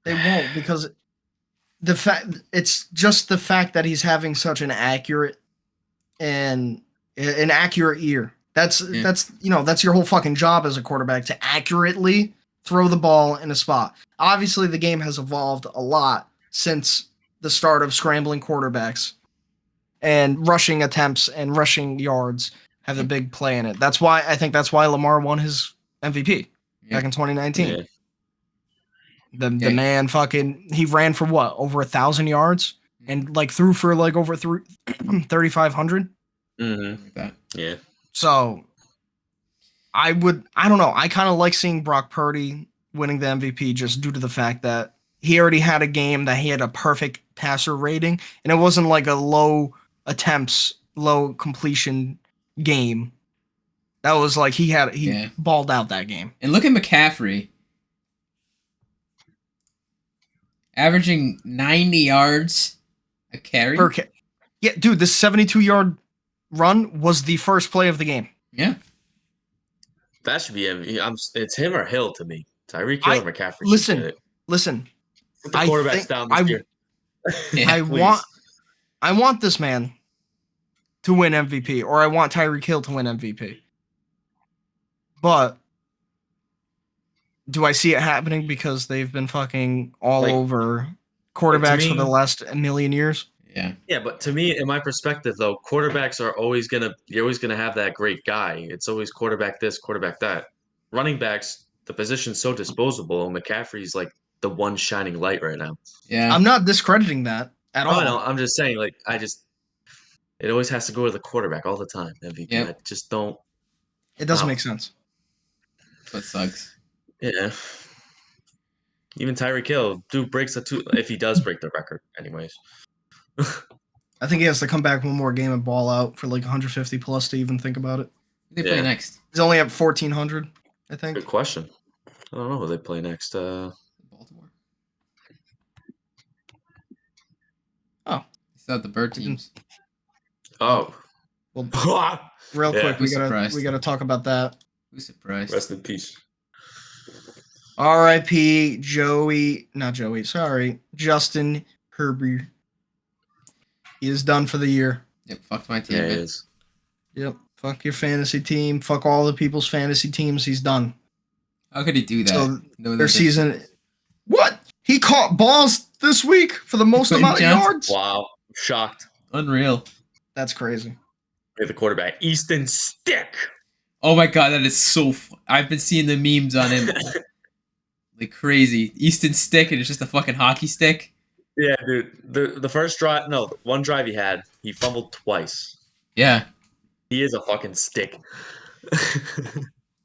They won't, because it's just the fact that he's having such an accurate ear. That's that's your whole fucking job as a quarterback, to accurately throw the ball in a spot. Obviously, the game has evolved a lot since the start of scrambling quarterbacks, and rushing attempts and rushing yards have a big play in it. That's why Lamar won his MVP back in 2019. Yeah. The man he ran for what, over 1,000 yards and like threw for like over 3,500. Mm-hmm. Yeah. So I don't know. I kind of like seeing Brock Purdy winning the MVP just due to the fact that he already had a game that he had a perfect passer rating, and it wasn't like a low attempts, low completion game. That was like he balled out that game. And look at McCaffrey. Averaging 90 yards a carry. Yeah, dude, this 72-yard run was the first play of the game. Yeah. That should be it's him or Hill to me. Tyreek Hill or McCaffrey. Listen. Put the quarterbacks down this year. I want this man to win MVP, or I want Tyreek Hill to win MVP. But do I see it happening because they've been fucking all over quarterbacks for the last million years? Yeah. Yeah, but to me, in my perspective, though, quarterbacks you're always gonna have that great guy. It's always quarterback this, quarterback that. Running backs, the position's so disposable, and McCaffrey's like the one shining light right now. Yeah. I'm not discrediting that at all. No, I'm just saying, it always has to go to the quarterback all the time. MVP. Yep. I just don't. It doesn't make sense. That's what sucks. Yeah. Even Tyreek Hill, dude breaks if he does break the record, anyways. I think he has to come back one more game and ball out for like 150 plus to even think about it. Who they play next? He's only at 1,400, I think. Good question. I don't know who they play next. Baltimore. Oh. It's not the bird teams. Oh. Well, real quick, we gotta talk about that. Who's surprised? Rest in peace. R.I.P. Justin Herbert. He is done for the year. Yep, fucked my team. Yeah, he is. Yep, fuck your fantasy team. Fuck all the people's fantasy teams. He's done. How could he do that? So their season. What? He caught balls this week for the most amount of yards? Wow. Shocked. Unreal. That's crazy. You're the quarterback. Easton Stick. Oh my god, that is so I've been seeing the memes on him. Like crazy. Easton Stick, and it's just a fucking hockey stick. Yeah, dude. The first drive, one drive he had, he fumbled twice. Yeah. He is a fucking stick.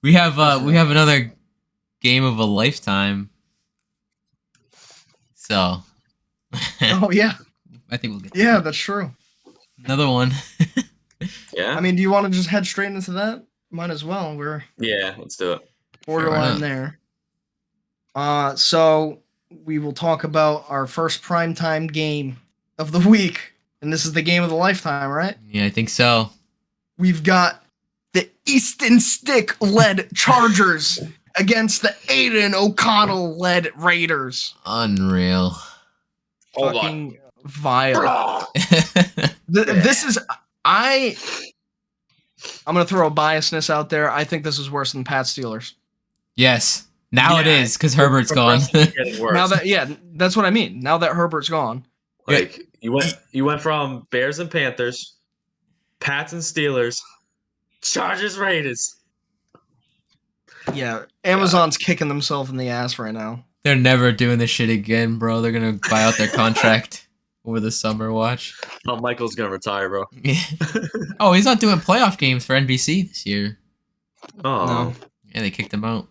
we have another game of a lifetime. So. Oh yeah. I think we'll get. Yeah, that's true. Another one. Yeah. I mean, do you want to just head straight into that? Might as well. Let's do it. Borderline there. So we will talk about our first primetime game of the week, and this is the game of the lifetime, right? Yeah, I think so. We've got the Easton Stick-led Chargers against the Aiden O'Connell-led Raiders. Unreal. Fucking vile. This is... I'm going to throw a biasness out there. I think this is worse than Pat Steelers. Yes. Now it is, because Herbert's gone. Now that's what I mean. Now that Herbert's gone. Like, you went from Bears and Panthers, Pats and Steelers, Chargers, Raiders. Yeah, Amazon's kicking themselves in the ass right now. They're never doing this shit again, bro. They're going to buy out their contract over the summer. Watch. Oh, Michael's going to retire, bro. Oh, he's not doing playoff games for NBC this year. Oh. No. Yeah, they kicked him out.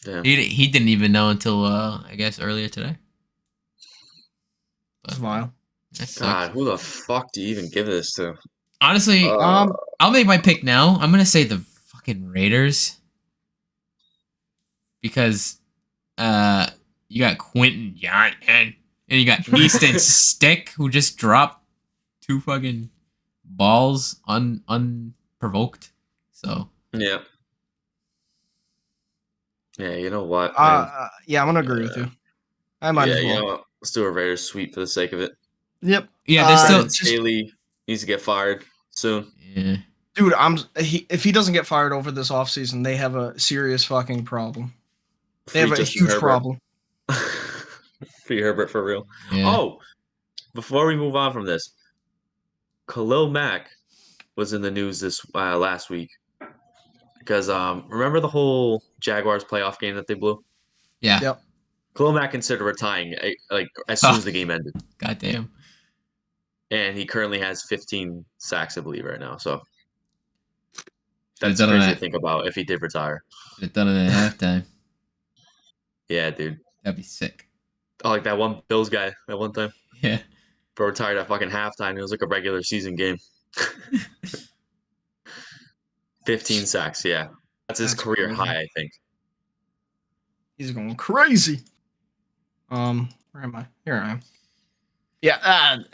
Yeah. He didn't even know until, I guess, earlier today. That's vile. God, who the fuck do you even give this to? Honestly, I'll make my pick now. I'm going to say the fucking Raiders. Because, you got Quentin Johnson, and you got Easton Stick, who just dropped 2 fucking balls unprovoked. So yeah. Yeah, you know what? Yeah, I'm gonna agree with you. I might as well. You know what? Let's do a Raiders sweep for the sake of it. Yep. Yeah, there's Brandon still Staley needs to get fired soon. Yeah. Dude, if he doesn't get fired over this offseason, they have a serious fucking problem. They have a huge problem. Free Herbert for real. Yeah. Oh, before we move on from this, Khalil Mack was in the news this last week because remember the whole Jaguars playoff game that they blew? Yeah. Yep. Khalil Mack considered retiring like as soon as the game ended. Goddamn. And he currently has 15 sacks, I believe, right now. So Should've that's done crazy it to think about if he did retire. Should have done it at halftime. Yeah, dude. That'd be sick. Oh, like that one Bills guy that one time. Yeah. Bro retired at fucking halftime. It was like a regular season game. 15 sacks, yeah. That's his career crazy. high, I think. He's going crazy. Where am I? Here I am. Yeah,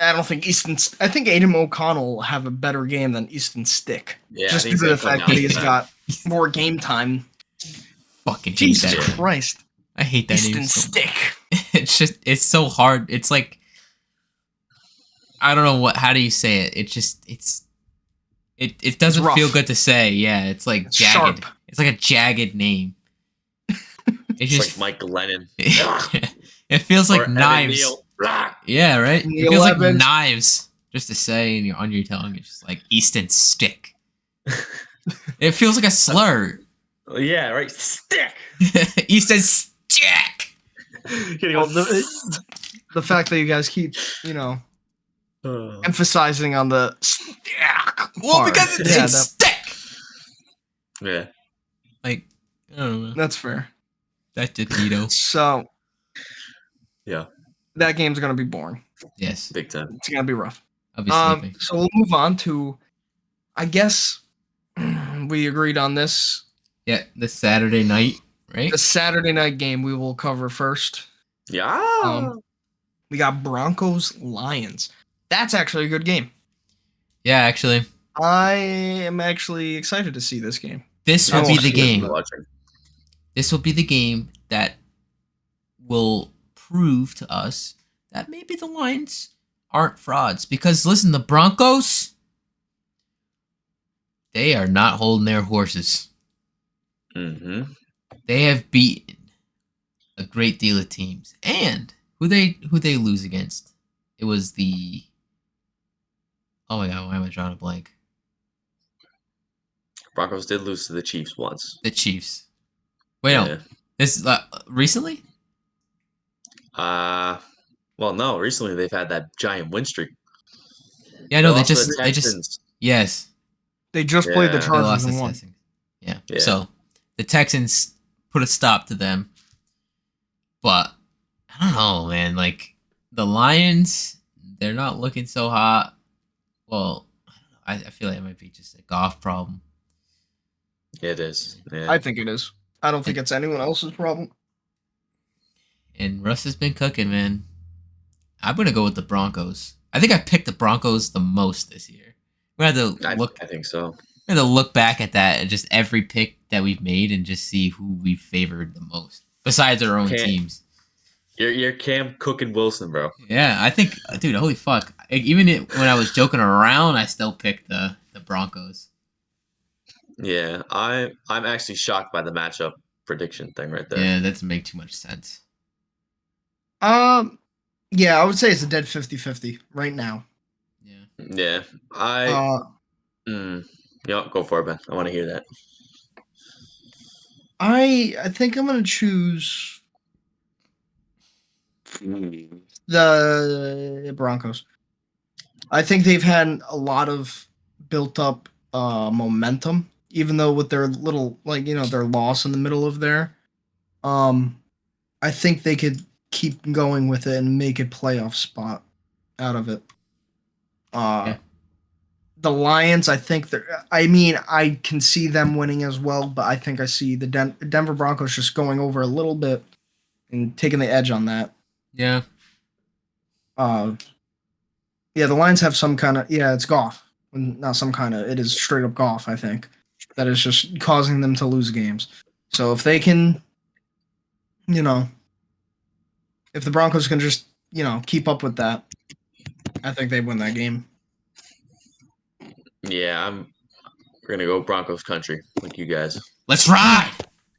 I don't think I think Aiden O'Connell will have a better game than Easton Stick. Yeah, just due to the fact that he's got more game time. Fucking hate Jesus that. Christ. I hate that Easton name so Stick. It's so hard. It's like, I don't know how do you say it? It doesn't feel good to say. Yeah, it's like jagged. Sharp. It's like a jagged name. It's just like Mike Glennon. It feels like Or knives. Yeah, right? Neil It feels like Evans. knives just to say on your tongue. It's just like Easton Stick. It feels like a slur. Yeah, right. Stick. Easton Stick. Well, the fact that you guys keep, emphasizing on the stick. Well, because it's stick. Yeah. Like, I don't know. That's fair. That DeVito. So, yeah, that game's gonna be boring. Yes, big time. It's gonna be rough. I'll be sleeping. So we'll move on to, I guess, we agreed on this. Yeah, this Saturday night, right? The Saturday night game we will cover first. Yeah. We got Broncos Lions. That's actually a good game. Yeah, actually. I am actually excited to see this game. This will be the game. Watching. This will be the game that will prove to us that maybe the Lions aren't frauds. Because listen, the Broncos, they are not holding their horses. Mm-hmm. They have beaten a great deal of teams. And who they lose against? It was the... Oh my god, why am I drawing a blank? Broncos did lose to the Chiefs once. The Chiefs. Wait, no. This recently? Well, no. Recently, they've had that giant win streak. Yeah, no, they lost to just yes. They just played the They Chargers lost and the won. Texans. Yeah. So the Texans put a stop to them. But I don't know, man. Like the Lions, they're not looking so hot. Well, I feel like it might be just a golf problem. It is. Yeah. I think it is. I don't think it's anyone else's problem. And Russ has been cooking, man. I'm gonna go with the Broncos. I think I picked the Broncos the most this year. We had to look. I think so. We had to look back at that and just every pick that we've made and just see who we favored the most, besides our own teams. You're Cam Cook and Wilson, bro. Yeah, I think, dude. Holy fuck! Even when I was joking around, I still picked the Broncos. Yeah, I'm actually shocked by the matchup prediction thing right there. Yeah, that doesn't make too much sense. Yeah, I would say it's a dead 50-50 right now. Yeah. Go for it, Ben. I want to hear that. I think I'm gonna choose the Broncos. I think they've had a lot of built up momentum, even though with their little their loss in the middle of there. I think they could keep going with it and make a playoff spot out of it. The Lions, I think I can see them winning as well, but I think I see the Denver Broncos just going over a little bit and taking the edge on that. Yeah. Yeah, the Lions have some kind of it's Goff. Not some kind of, it is straight up Goff, I think. That is just causing them to lose games. So if they can, if the Broncos can just, keep up with that, I think they win that game. Yeah, we're gonna go Broncos country, like you guys. Let's ride.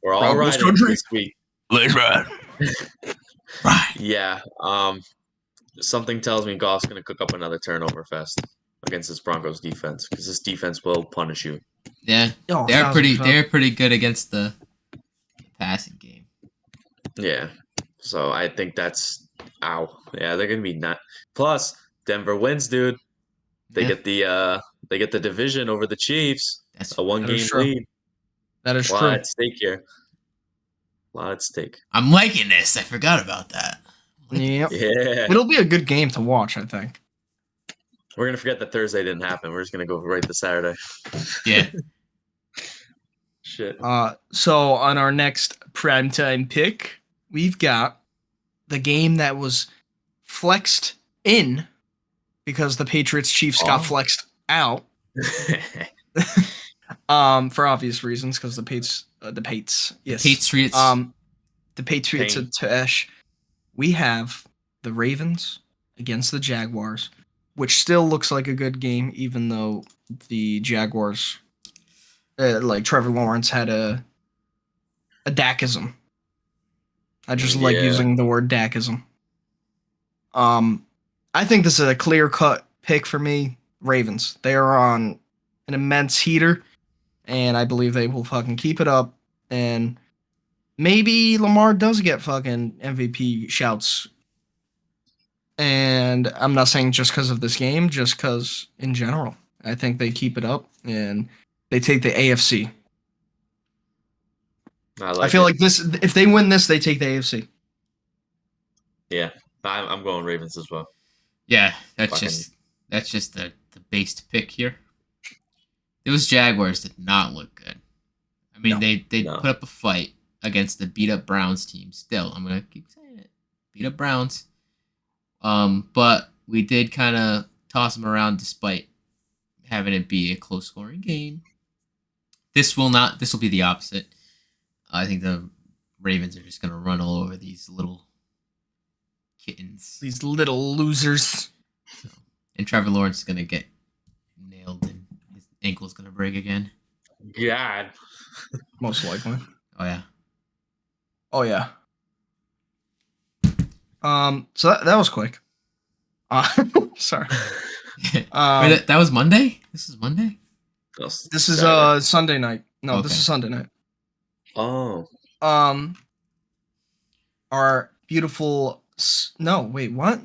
We're all Broncos riding country. this week. Let's ride. Right. Yeah. Something tells me Goff's gonna cook up another turnover fest against this Broncos defense, because this defense will punish you. Yeah. Oh, they're 1000%. They're pretty good against the passing game. Yeah. So I think that's Yeah, they're gonna be not. Plus, Denver wins, dude. They get the division over the Chiefs. That's a 1-game true. lead. That is A lot true. at stake here. A lot at stake. I'm liking this. I forgot about that. Yep. Yeah. It'll be a good game to watch, I think. We're gonna forget that Thursday didn't happen. We're just gonna go right to Saturday. Yeah. Shit. So on our next primetime pick, we've got the game that was flexed in because the Patriots Chiefs got flexed out. For obvious reasons, because the Patriots. The Patriots at Tesh. We have the Ravens against the Jaguars, which still looks like a good game, even though the Jaguars, like Trevor Lawrence, had a Dakism. I just like using the word Dakism. I think this is a clear-cut pick for me. Ravens. They are on an immense heater, and I believe they will fucking keep it up. And maybe Lamar does get fucking MVP shouts. And I'm not saying just because of this game, just because in general. I think they keep it up, and they take the AFC. I feel like this. If they win this, they take the AFC. Yeah, I'm going Ravens as well. Yeah, that's just the base pick here. Those Jaguars did not look good. I mean, they put up a fight against the beat up Browns team. Still, I'm gonna keep saying it, beat up Browns. But we did kind of toss them around despite having it be a close scoring game. This will be the opposite. I think the Ravens are just gonna run all over these little kittens. These little losers. And Trevor Lawrence is gonna get nailed and his ankle's gonna break again. God. Most likely. Oh yeah. Oh yeah. So that was quick. Sorry. Wait, that was Monday? This is Monday? This is Sunday night. No, okay. This is Sunday night. Oh. Our beautiful. No, wait, what?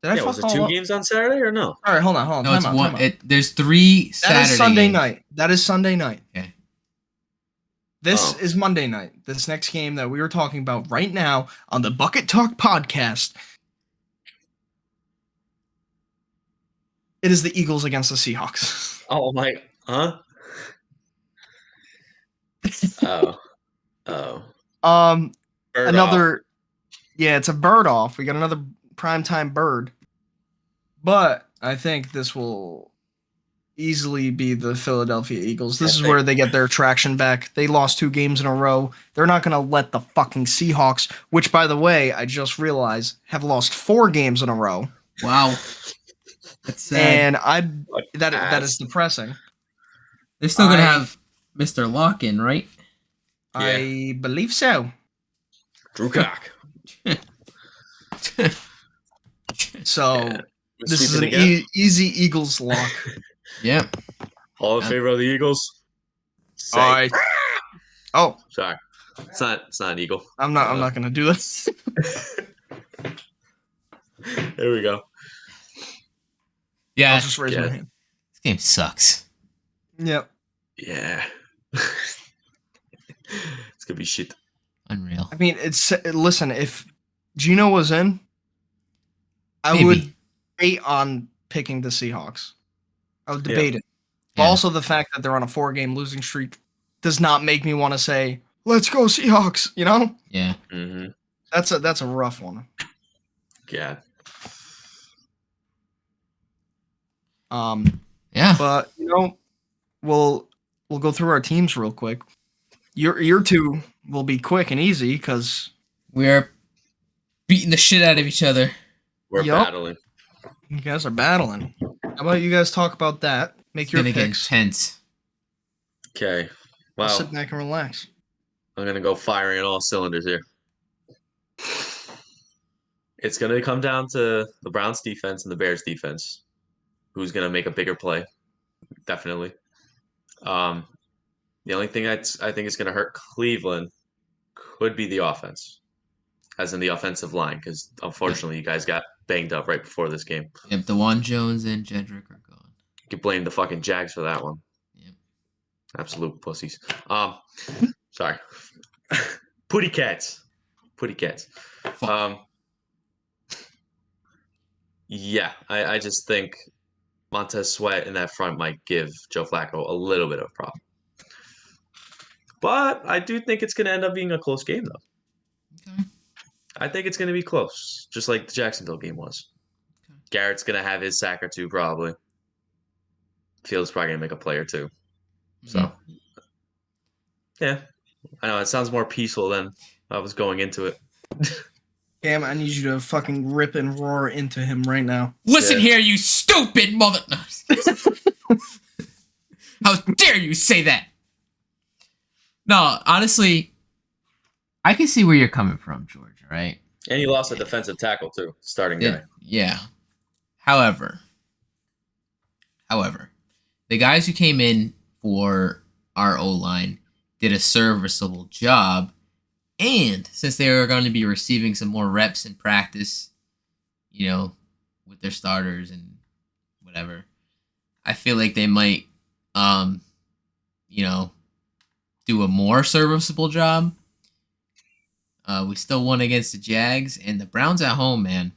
Was it 2 games on Saturday or no? All right, hold on. No, it's one. There's 3 Saturday. That is Sunday games. night. That is Sunday night. Okay. This is Monday night. This next game that we were talking about right now on the Bucket Talk podcast. It is the Eagles against the Seahawks. Oh my, huh? Another, it's a bird off. We got another primetime bird, but I think this will easily be the Philadelphia Eagles. This is where they get their traction back. They lost 2 games in a row. They're not going to let the fucking Seahawks, which, by the way, I just realized have lost 4 games in a row. Wow. That's sad. And that is depressing. They're still going to have Mr. Lock-in, right? I believe so. Drew Cock. So this is an easy Eagles lock. Yeah. All in favor of the Eagles? Oh, sorry. It's not an eagle. I'm not gonna do this. There we go. Yeah. I'll just raise my hand. This game sucks. Yep. Yeah. It's gonna be shit. Unreal. I mean, listen, if Gino was in, I would debate on picking the Seahawks. I would debate it. But also the fact that they're on a 4-game losing streak does not make me want to say, let's go Seahawks. You know? Yeah. Mm-hmm. That's a rough one. Yeah. Yeah. But we'll go through our teams real quick. Your two will be quick and easy because we're beating the shit out of each other. We're battling. You guys are battling. How about you guys talk about that? Make your picks. It's gonna get intense. Okay. I'll Well, sit back and relax. I'm gonna go firing on all cylinders here. It's gonna come down to the Browns defense and the Bears defense. Who's gonna make a bigger play? Definitely. The only thing I think is gonna hurt Cleveland could be the offense, as in the offensive line, because unfortunately you guys got banged up right before this game. Yep, DeJuan Jones and Jedrick are gone. You can blame the fucking Jags for that one. Yep. Absolute pussies. Sorry. Putty cats. Yeah, I just think Montez Sweat in that front might give Joe Flacco a little bit of a problem. But I do think it's going to end up being a close game, though. Okay. I think it's going to be close, just like the Jacksonville game was. Okay. Garrett's going to have his sack or two, probably. Fields probably going to make a play or two. So, yeah. I know, it sounds more peaceful than I was going into it. Cam, I need you to fucking rip and roar into him right now. Listen here, you stupid mother... How dare you say that? No, honestly, I can see where you're coming from, George, right? And he lost a defensive tackle, too. Starting guy. Yeah. However, the guys who came in for our O-line did a serviceable job. And since they are going to be receiving some more reps in practice, with their starters and whatever, I feel like they might, do a more serviceable job. We still won against the Jags, and the Browns at home, man.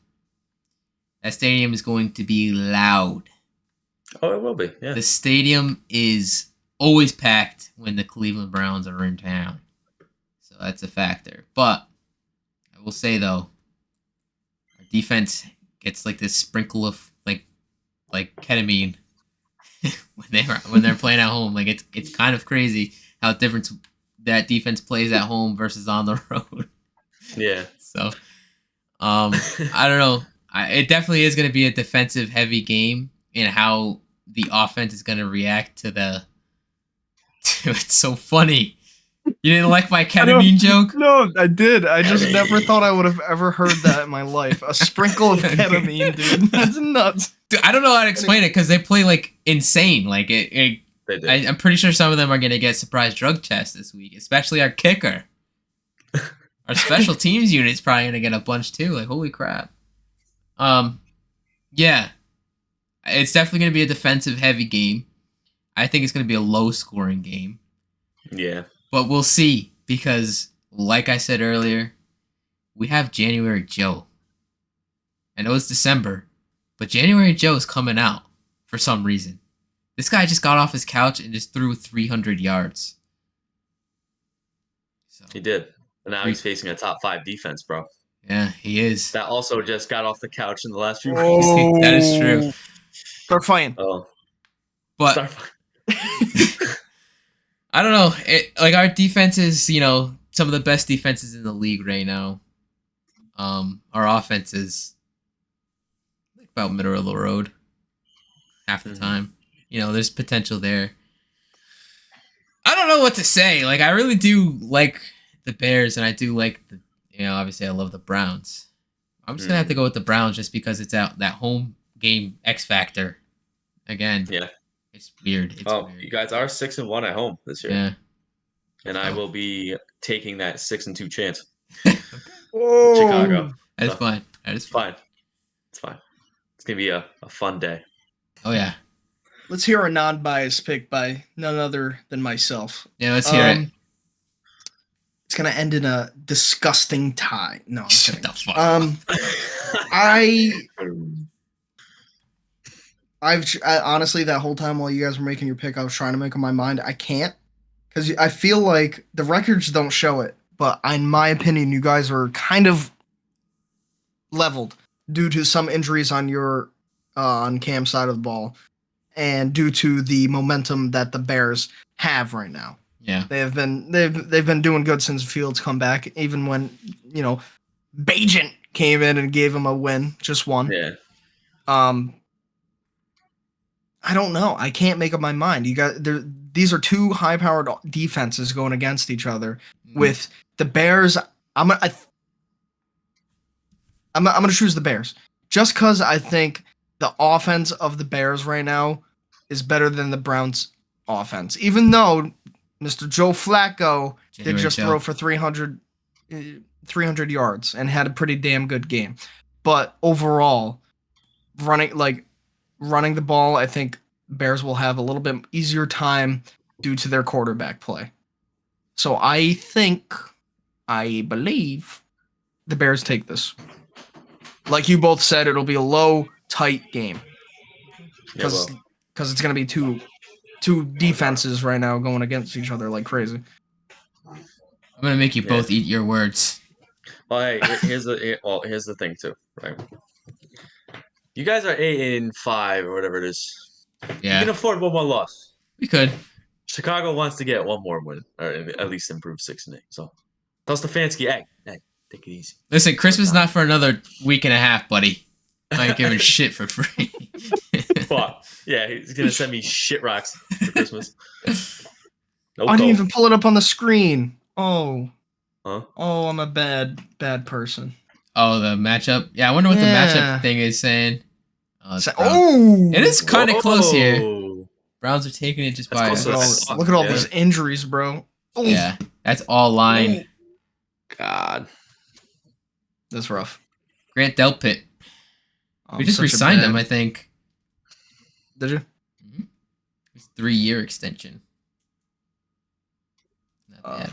That stadium is going to be loud. Oh, it will be, yeah. The stadium is always packed when the Cleveland Browns are in town. So that's a factor. But I will say, though, our defense gets like this sprinkle of like ketamine when they're playing at home. Like it's kind of crazy how different that defense plays at home versus on the road. Yeah. So, I don't know. It definitely is going to be a defensive heavy game, and how the offense is going to react to it's so funny. You didn't like my ketamine joke? No, I did. I just never thought I would have ever heard that in my life. A sprinkle of ketamine, dude. That's nuts. Dude, I don't know how to explain it because they play like insane. Like I'm pretty sure some of them are going to get surprise drug tests this week, especially our kicker. Our special teams unit's probably going to get a bunch too. Like, holy crap. Yeah. It's definitely going to be a defensive heavy game. I think it's going to be a low scoring game. Yeah. But we'll see, because like I said earlier, we have January Joe. I know it's December, but January Joe is coming out for some reason. This guy just got off his couch and just threw 300 yards. So, he did. And now he's facing a top 5 defense, bro. Yeah, he is. That also just got off the couch in the last few weeks. That is true. Start fighting. Oh. But Start fighting. I don't know. Our defense is, some of the best defenses in the league right now. Our offense is about middle of the road half the time. There's potential there. I don't know what to say. I really do like the Bears, and I do like obviously I love the Browns. I'm just gonna have to go with the Browns just because it's out that home game X factor. Again, yeah, it's weird. Weird. You guys are 6-1 at home this year. Yeah, and I will be taking that 6-2 chance. Chicago. That is fine. That is fine. It's fine. It's gonna be a fun day. Oh yeah. Let's hear a non-biased pick by none other than myself. Yeah, let's hear it. It's gonna end in a disgusting tie. No, I'm Shut kidding. the fuck I honestly, that whole time while you guys were making your pick, I was trying to make up my mind. I can't, because I feel like the records don't show it, but in my opinion, you guys are kind of leveled due to some injuries on your on Cam's side of the ball, and due to the momentum that the Bears have right now. Yeah, they've been doing good since Fields come back. Even when Bajent came in and gave him a win, just one. Yeah. I don't know. I can't make up my mind. These are two high-powered defenses going against each other. With the Bears, I'm gonna choose the Bears just because I think the offense of the Bears right now is better than the Browns' offense. Even though Mr. Joe Flacco did just throw for 300 yards and had a pretty damn good game, but overall, running the ball, I think Bears will have a little bit easier time due to their quarterback play. So I believe the Bears take this. Like you both said, it'll be a low, tight game. Because it's going to be two defenses right now going against each other like crazy. I'm going to make you both eat your words. Well, hey, here's the thing too, right? You guys are 8-5 or whatever it is. Yeah. You can afford one more loss. We could. Chicago wants to get one more win, or at least improve 6-8. So, tell Stefanski, hey, take it easy. Listen, Christmas is not for another week and a half, buddy. I ain't giving shit for free. Fuck. Yeah, he's gonna send me shit rocks for Christmas. I didn't even pull it up on the screen. Oh. Huh? Oh, I'm a bad person. Oh, the matchup? Yeah, I wonder what the matchup thing is saying. It is kind of close here. Browns are taking it just by... Look at all these injuries, bro. Oof. Yeah, that's all line. God. That's rough. Grant Delpit. We just re-signed him, I think. Did you? Mm-hmm. It's 3-year extension. Not bad.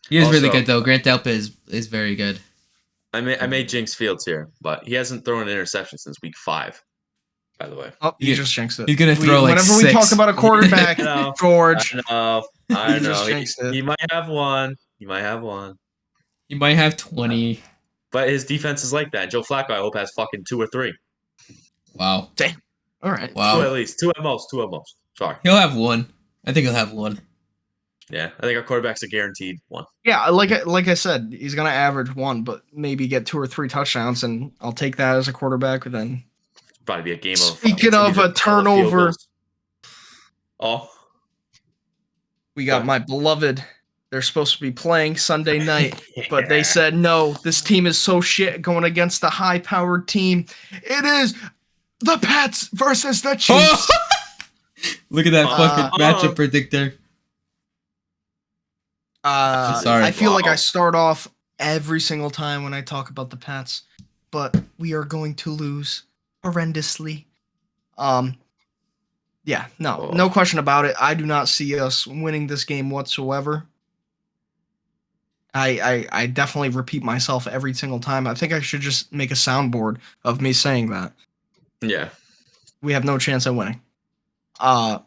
He is really good, though. Grant Delpit is very good. I made Jinx Fields here, but he hasn't thrown an interception since week 5, by the way. Oh, you just jinxed it. He's going to throw whenever 6. we talk about a quarterback, George. I know. He might have one. He might have 20. But his defense is like that. Joe Flacco, I hope, has fucking 2 or 3. Wow. Damn. All right. Wow. 2 at least. 2 at most. Sorry. He'll have 1. I think he'll have 1. Yeah, I think our quarterback's a guaranteed 1. Yeah, like I said, he's gonna average 1, but maybe get 2 or 3 touchdowns, and I'll take that as a quarterback. Then probably be a game of. Speaking of a turnover, we got my beloved. They're supposed to be playing Sunday night, but they said no. This team is so shit going against the high-powered team. It is the Pats versus the Chiefs. Look at that fucking matchup predictor. Sorry. I feel like I start off every single time when I talk about the Pats, but we are going to lose horrendously. Yeah, no question about it. I do not see us winning this game whatsoever. I definitely repeat myself every single time. I think I should just make a soundboard of me saying that. Yeah. We have no chance at winning. Our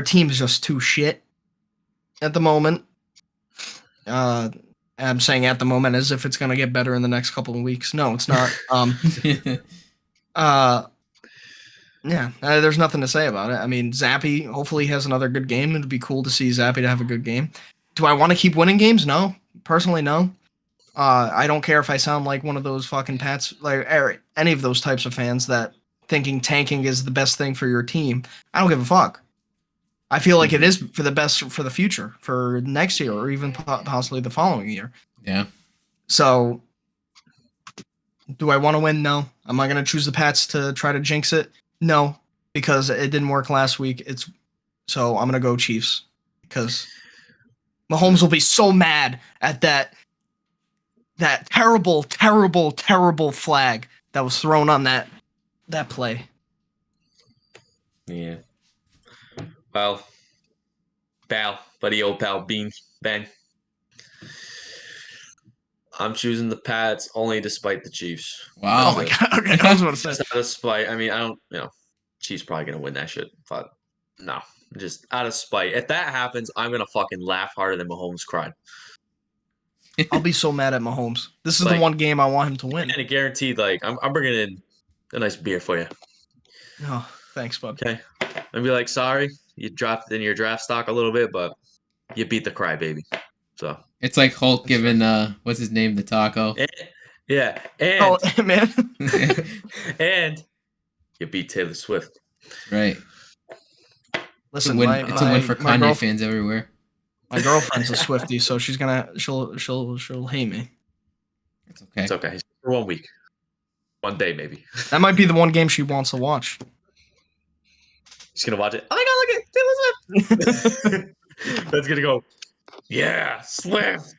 team is just too shit at the moment. I'm saying at the moment as if it's going to get better in the next couple of weeks. No, it's not. Yeah, there's nothing to say about it. I mean, Zappy hopefully has another good game. It'd be cool to see Zappy to have a good game. Do I want to keep winning games? No. Personally, no. I don't care if I sound like one of those fucking Pats, like any of those types of fans that thinking tanking is the best thing for your team. I don't give a fuck. I feel like it is for the best for the future, for next year, or even possibly the following year. Yeah. So, do I want to win? No. Am I going to choose the Pats to try to jinx it? No, because it didn't work last week. So I'm going to go Chiefs, because Mahomes will be so mad at that terrible, terrible, terrible flag that was thrown on that play. Yeah. Well, buddy, old pal, Ben. I'm choosing the Pats only despite the Chiefs. Wow. Oh my god. Okay, I was about to say. Despite, I mean, I don't, Chiefs probably gonna win that shit, but no. just out of spite. If that happens, I'm gonna fucking laugh harder than Mahomes cried. I'll be so mad at Mahomes. This is Like, the one game I want him to win. And it guaranteed, like, I'm bringing in a nice beer for you. Oh, thanks, bud. Okay. And be like, sorry, you dropped in your draft stock a little bit, but you beat the crybaby. So it's like Hulk giving what's his name, the taco. Yeah. And Oh man. and you beat Taylor Swift. Right. Listen, it's a win for Kanye fans everywhere. My girlfriend's a Swiftie, so she'll hate me. It's okay. It's okay. For 1 week. 1 day, maybe. That might be the one game she wants to watch. She's gonna watch it. Oh my god, look at Taylor Swift. That's gonna go. Yeah, Swift.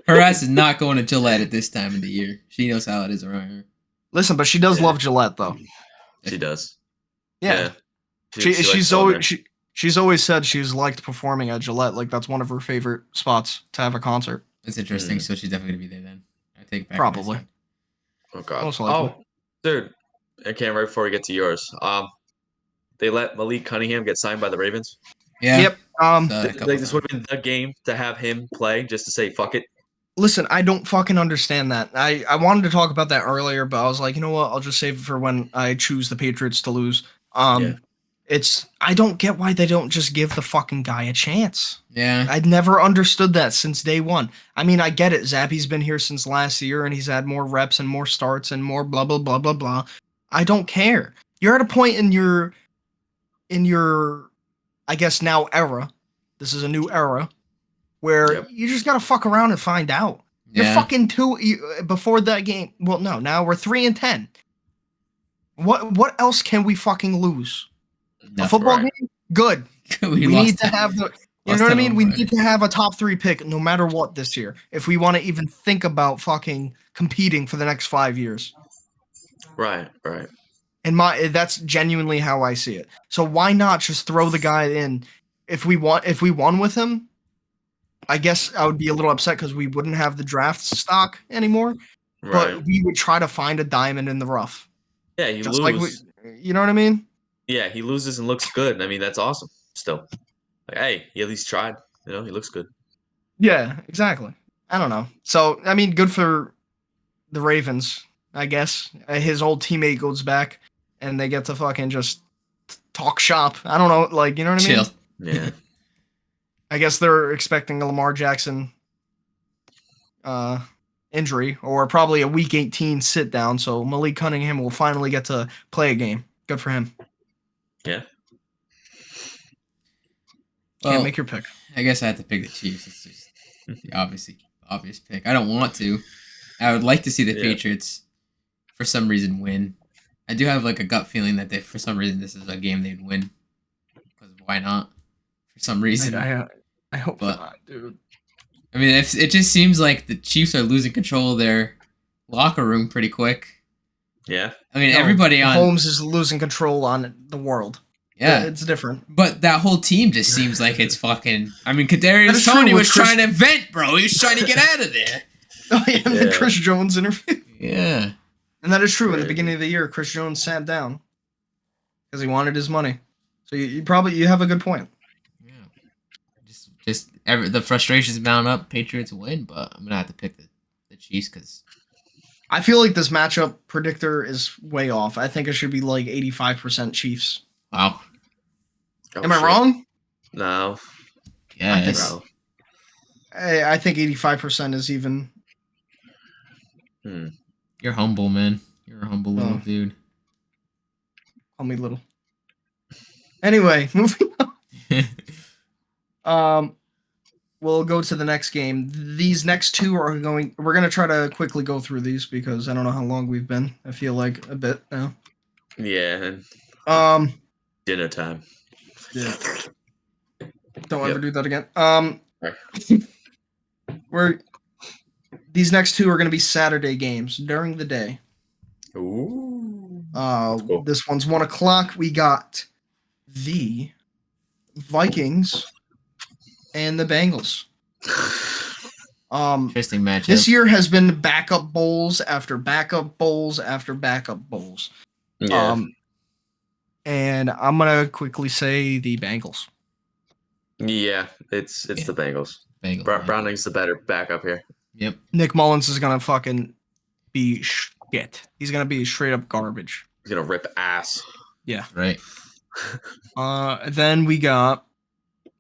Her ass is not going to Gillette at this time of the year. She knows how it is around here. Listen, but she does love Gillette, though. She does. Yeah. She's always said she's liked performing at Gillette. Like, that's one of her favorite spots to have a concert. That's interesting. So she's definitely gonna be there then. I take it back. Probably. Oh god. Oh, dude. I can't. Right before we get to yours. They let Malik Cunningham get signed by the Ravens. Yeah. Yep. This would have been the game to have him play, just to say fuck it. Listen, I don't fucking understand that. I wanted to talk about that earlier, but I was like, you know what? I'll just save it for when I choose the Patriots to lose. I don't get why they don't just give the fucking guy a chance. Yeah. I'd never understood that since day one. I mean, I get it. Zappy's been here since last year, and he's had more reps and more starts and more blah, blah, blah, blah, blah. I don't care. You're at a point in your, I guess now era. This is a new era where you just got to fuck around and find out. You're fucking before that game. Well, no, now we're 3-10. What else can we fucking lose? A football game? Good. we need to have the. You know what I mean? We need to have a top 3 pick no matter what this year if we want to even think about fucking competing for the next 5 years. Right. And that's genuinely how I see it. So why not just throw the guy in? If we won with him, I guess I would be a little upset because we wouldn't have the draft stock anymore. Right. But we would try to find a diamond in the rough. Yeah, he loses. You know what I mean? Yeah, he loses and looks good. I mean, that's awesome. Still, like, hey, he at least tried. You know, he looks good. Yeah, exactly. I don't know. So, I mean, good for the Ravens, I guess. His old teammate goes back, and they get to fucking just talk shop. I don't know, like, you know what I mean? Chill. Yeah. I guess they're expecting a Lamar Jackson injury, or probably a Week 18 sit down. So Malik Cunningham will finally get to play a game. Good for him. Yeah. Can't make your pick. I guess I have to pick the Chiefs. It's just the obvious pick. I don't want to. I would like to see the Patriots, for some reason, win. I do have like a gut feeling that for some reason, this is a game they'd win. Because why not? For some reason. I hope not, dude. I mean, it just seems like the Chiefs are losing control of their locker room pretty quick. Yeah. I mean, everybody on Holmes is losing control on the world. Yeah, it's different. But that whole team just seems like it's fucking. I mean, Kadarius Toney was trying to vent, bro. He was trying to get out of there. Oh yeah, the Chris Jones interview. Yeah, and that is true. In the beginning of the year, Chris Jones sat down because he wanted his money. So you have a good point. Yeah, just the frustrations mount up. Patriots win, but I'm gonna have to pick the Chiefs because. I feel like this matchup predictor is way off. I think it should be like 85% Chiefs. Wow. Am I wrong? No. Yes. I think 85% is even. You're humble, man. You're a humble little dude. Call me little. Anyway, moving on. We'll go to the next game. These next two we're going to try to quickly go through these because I don't know how long we've been. I feel like a bit now. Yeah. Dinner time. Yeah. Don't ever do that again. These next two are going to be Saturday games during the day. Ooh. Cool. This one's 1:00. We got the Vikings and the Bengals. Interesting matchup. This year has been backup bowls after backup bowls after backup bowls. Yeah. And I'm gonna quickly say the Bengals. Yeah, it's the Bengals. Browning's the better backup here. Yep. Nick Mullins is gonna fucking be shit. He's gonna be straight up garbage. He's gonna rip ass. Yeah. Right. Then we got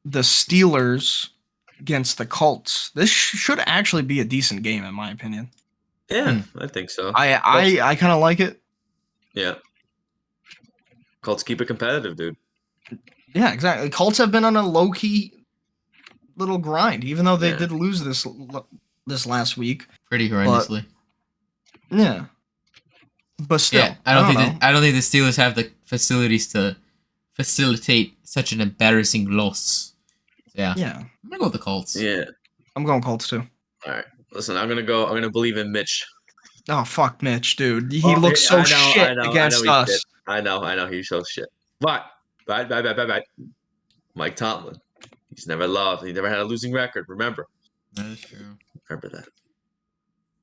the Steelers against the Colts. This should actually be a decent game, in my opinion. Yeah, I think so. I kind of like it. Yeah. Colts keep it competitive, dude. Yeah, exactly. Colts have been on a low key little grind, even though they did lose this last week. Pretty horrendously. Yeah. But still, yeah, I don't think the Steelers have the facilities to facilitate such an embarrassing loss. Yeah. I'm gonna go with the Colts. Yeah. I'm going Colts too. All right. Listen, I'm gonna believe in Mitch. Oh fuck Mitch, dude. He looks so shit against us. I know he's so shit. But Mike Tomlin. He's never lost. He never had a losing record. Remember. That is true. Remember that.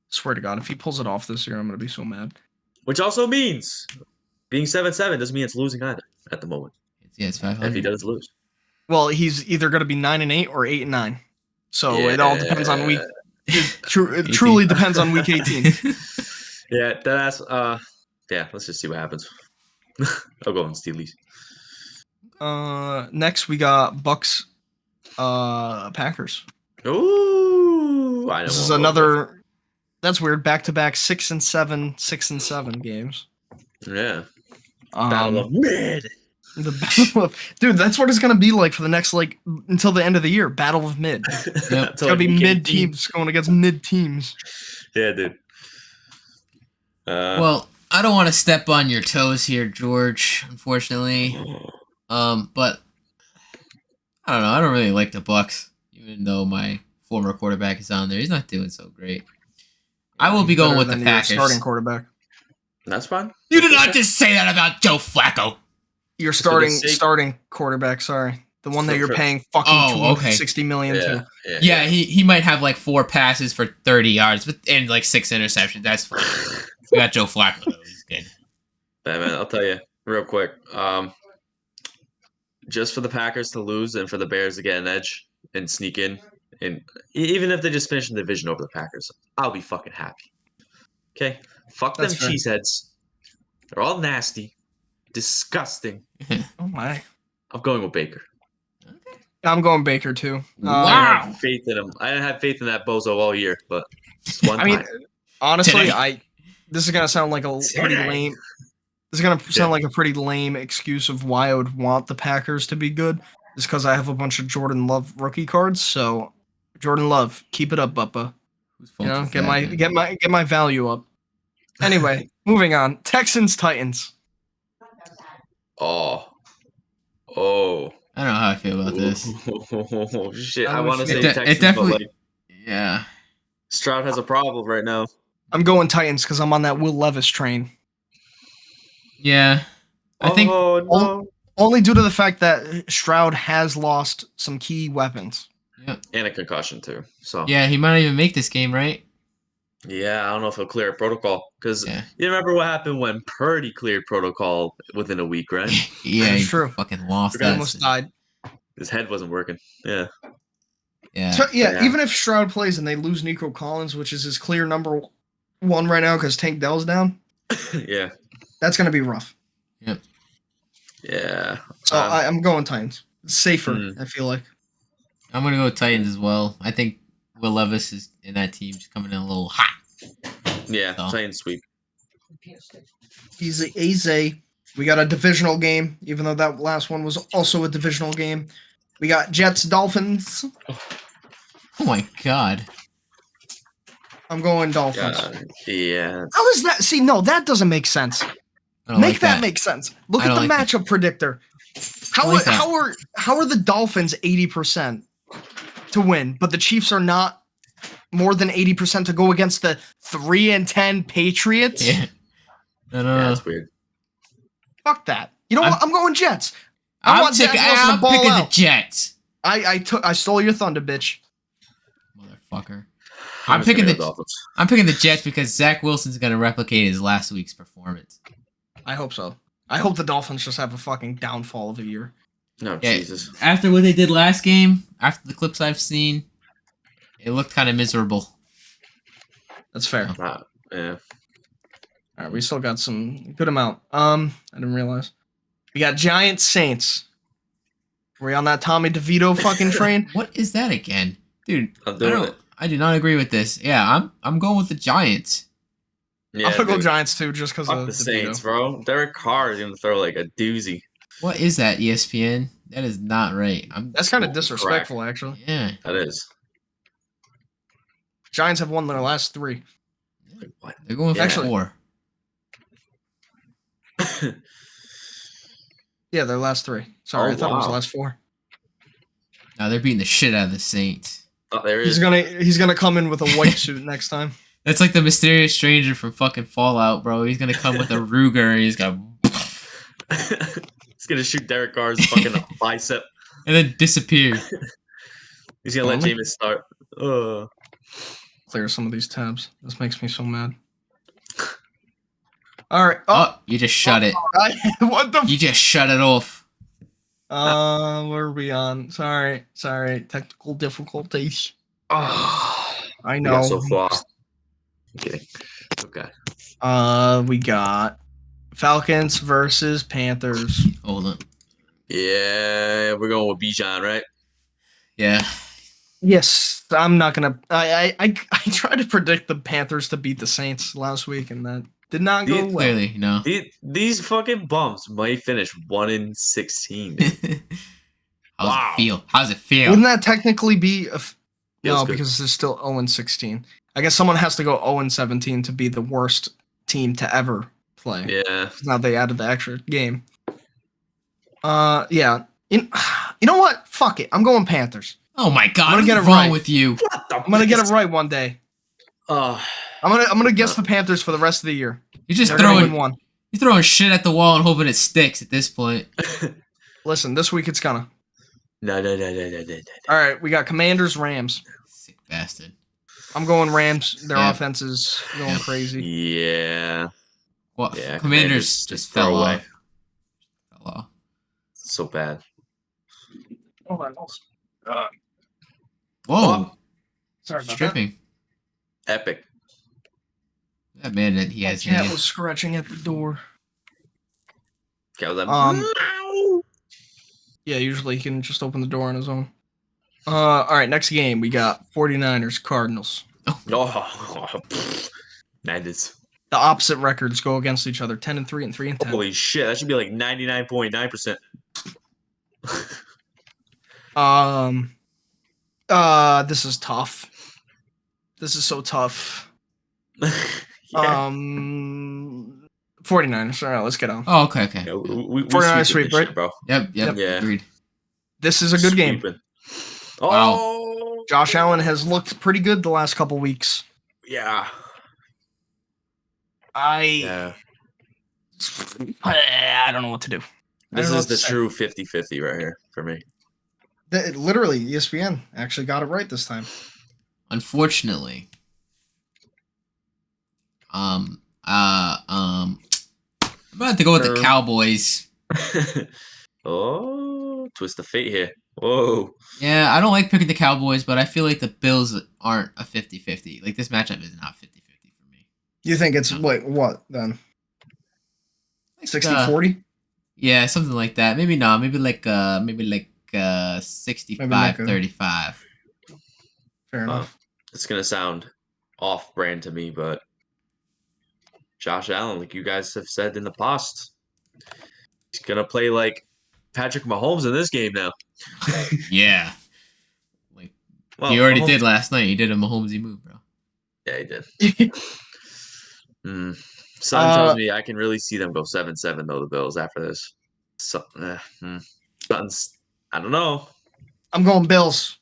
Swear to God, if he pulls it off this year, I'm gonna be so mad. Which also means being 7-7 doesn't mean it's losing either at the moment. Yeah, it's 500. If he does lose. Well, he's either gonna be 9-8 or 8-9. So it all depends on week. It truly depends on week 18. Yeah, that's let's just see what happens. I'll go on Steelers. Next we got Bucks Packers. Ooh, I know. This is another that's weird, back-to-back 6-7, 6-7 games. Yeah. Battle of mid. The battle of dude, that's what it's gonna be like for the next until the end of the year. Battle of mid. Yep. It's gonna be mid teams going against mid teams. Yeah, dude. Well, I don't want to step on your toes here, George, unfortunately. But I don't know. I don't really like the Bucks, even though my former quarterback is on there. He's not doing so great. I will be going with the Packers. Starting quarterback. That's fine. You did not just say that about Joe Flacco. Your starting quarterback. Sorry, the one that you're paying fucking $260 million to. Yeah, he might have 4 passes for 30 yards, and 6 interceptions. That's fine. We got Joe Flacco though. He's good. Yeah, man. I'll tell you real quick. Just for the Packers to lose and for the Bears to get an edge and sneak in, and even if they just finish in the division over the Packers, I'll be fucking happy. Okay, fuck them cheeseheads. They're all nasty, disgusting. Oh my! I'm going with Baker. I'm going Baker too. Wow! I have faith in him. I didn't have faith in that bozo all year, but one time. Honestly, this is gonna sound like a pretty lame. This is gonna sound like a pretty lame excuse of why I would want the Packers to be good. Just because I have a bunch of Jordan Love rookie cards. So, Jordan Love, keep it up, Buppa. Get my value up. Anyway, moving on. Texans Titans. Oh. I don't know how I feel about this. Oh shit! I want to say Texans, definitely. But Stroud has a problem right now. I'm going Titans because I'm on that Will Levis train. Yeah, I think only due to the fact that Stroud has lost some key weapons. Yeah, and a concussion too. So yeah, he might not even make this game, right? Yeah, I don't know if he'll clear protocol because you remember what happened when Purdy cleared protocol within a week, right? Yeah, that's true. Fucking lost. He almost died. His head wasn't working. Yeah. Yeah. So, even if Stroud plays and they lose Nico Collins, which is his clear number 1 right now because Tank Dell's down. Yeah. That's gonna be rough. Yep. Yeah. So I'm going Titans. It's safer, I feel like. I'm gonna go Titans as well. I think Will Levis is in that team, just coming in a little hot. Yeah, Titans sweep. Easy. We got a divisional game, even though that last one was also a divisional game. We got Jets Dolphins. Oh my god. I'm going Dolphins. Yeah. How is that? See, no, that doesn't make sense. Make that make sense. Look at the matchup predictor. How are the Dolphins 80% to win, but the Chiefs are not more than 80% to go against the 3-10 Patriots? Yeah. No. That's weird. Fuck that. You know what? I'm going Jets. I'm picking the Jets. I stole your thunder, bitch. Motherfucker. I'm picking the Jets because Zach Wilson's gonna replicate his last week's performance. I hope so. I hope the Dolphins just have a fucking downfall of a year. No, Jesus. After what they did last game, after the clips I've seen, it looked kind of miserable. That's fair. Yeah. All right, we still got some good amount. I didn't realize. We got Giants Saints. Were you on that Tommy DeVito fucking train? What is that again? Dude, I'm doing it. I do not agree with this. Yeah, I'm going with the Giants. Yeah, I'm gonna go Giants too, just because Fuck of the DeVito. Saints, bro. Derek Carr is gonna throw like a doozy. What is that, ESPN? That is not right. That's kind of disrespectful, actually. Yeah. That is. Giants have won their last 3. Like, what? They're going for 4. Yeah, their last 3. Sorry, I thought it was the last 4. Now they're beating the shit out of the Saints. Oh, there He's gonna come in with a white suit next time. That's like the mysterious stranger from fucking Fallout, bro. He's gonna come with a Ruger and he's gonna He's gonna shoot Derek Carr's fucking bicep. And then disappear. He's gonna let Jameis start. Clear some of these tabs. This makes me so mad. All right. Oh, you just shut it. What the? You just shut it off. Where are we on? Sorry. Technical difficulties. I know. So far. I'm kidding. Okay. We got Falcons versus Panthers. Hold on. Yeah, we're going with Bijan, right? Yeah. Yes, I'm not gonna. I tried to predict the Panthers to beat the Saints last week, and that did not go well. Clearly, no. These fucking bums might finish 1-16. How's it feel? Wouldn't that technically be no? Good. Because it's still 0-16. I guess someone has to go 0-17 to be the worst team to ever play. Yeah. Now they added the extra game. Yeah. You know what? Fuck it. I'm going Panthers. Oh my god! I'm gonna get it what's wrong right with you? I'm gonna get it right one day. I'm I'm gonna guess the Panthers for the rest of the year. You're just They're gonna win one. You're throwing shit at the wall and hoping it sticks at this point. Listen, this week it's gonna. No. All right, we got Commanders, Rams. Sick bastard. I'm going Rams. Their offense is going crazy. Yeah. Well, Yeah, Commanders just throw fell away. off. Fell off. So bad. Hold on. Whoa! Sorry about Stripping. Epic. That man that he that. has. Cat was scratching at the door. Okay, well, Yeah, usually he can just open the door on his own. All right, next game we got 49ers, Cardinals. Madness. The opposite records go against each other, 10-3 and 3-10. Holy shit, that should be like 99.9%. This is tough. This is so tough. Yeah. 49ers. All right, let's get on. Oh, okay. Yeah, we 49ers sweep sweep, this right? shit, bro. Yep. Yeah. Agreed. This is a good game. Sweeping. Wow. Oh, Josh Allen has looked pretty good the last couple weeks. yeah. I don't know what to do. This is the true 50-50 right here for me. Literally, ESPN actually got it right this time. Unfortunately, I'm about to go with the Cowboys. Oh, twist of fate here. Whoa. Yeah, I don't like picking the Cowboys, but I feel like the Bills aren't a 50-50. Like, this matchup is not 50-50 for me. You think it's, what then? 60-40? Yeah, something like that. Maybe not. Maybe like 65-35. Fair enough. It's going to sound off-brand to me, but Josh Allen, like you guys have said in the past, he's going to play like Patrick Mahomes in this game now. Yeah. Like, Well, he already Mahomes- did last night. He did a Mahomesy move, bro. Yeah, he did. Son tells me I can really see them go 7-7 though. The Bills after this. So, Son's, I don't know. I'm going Bills.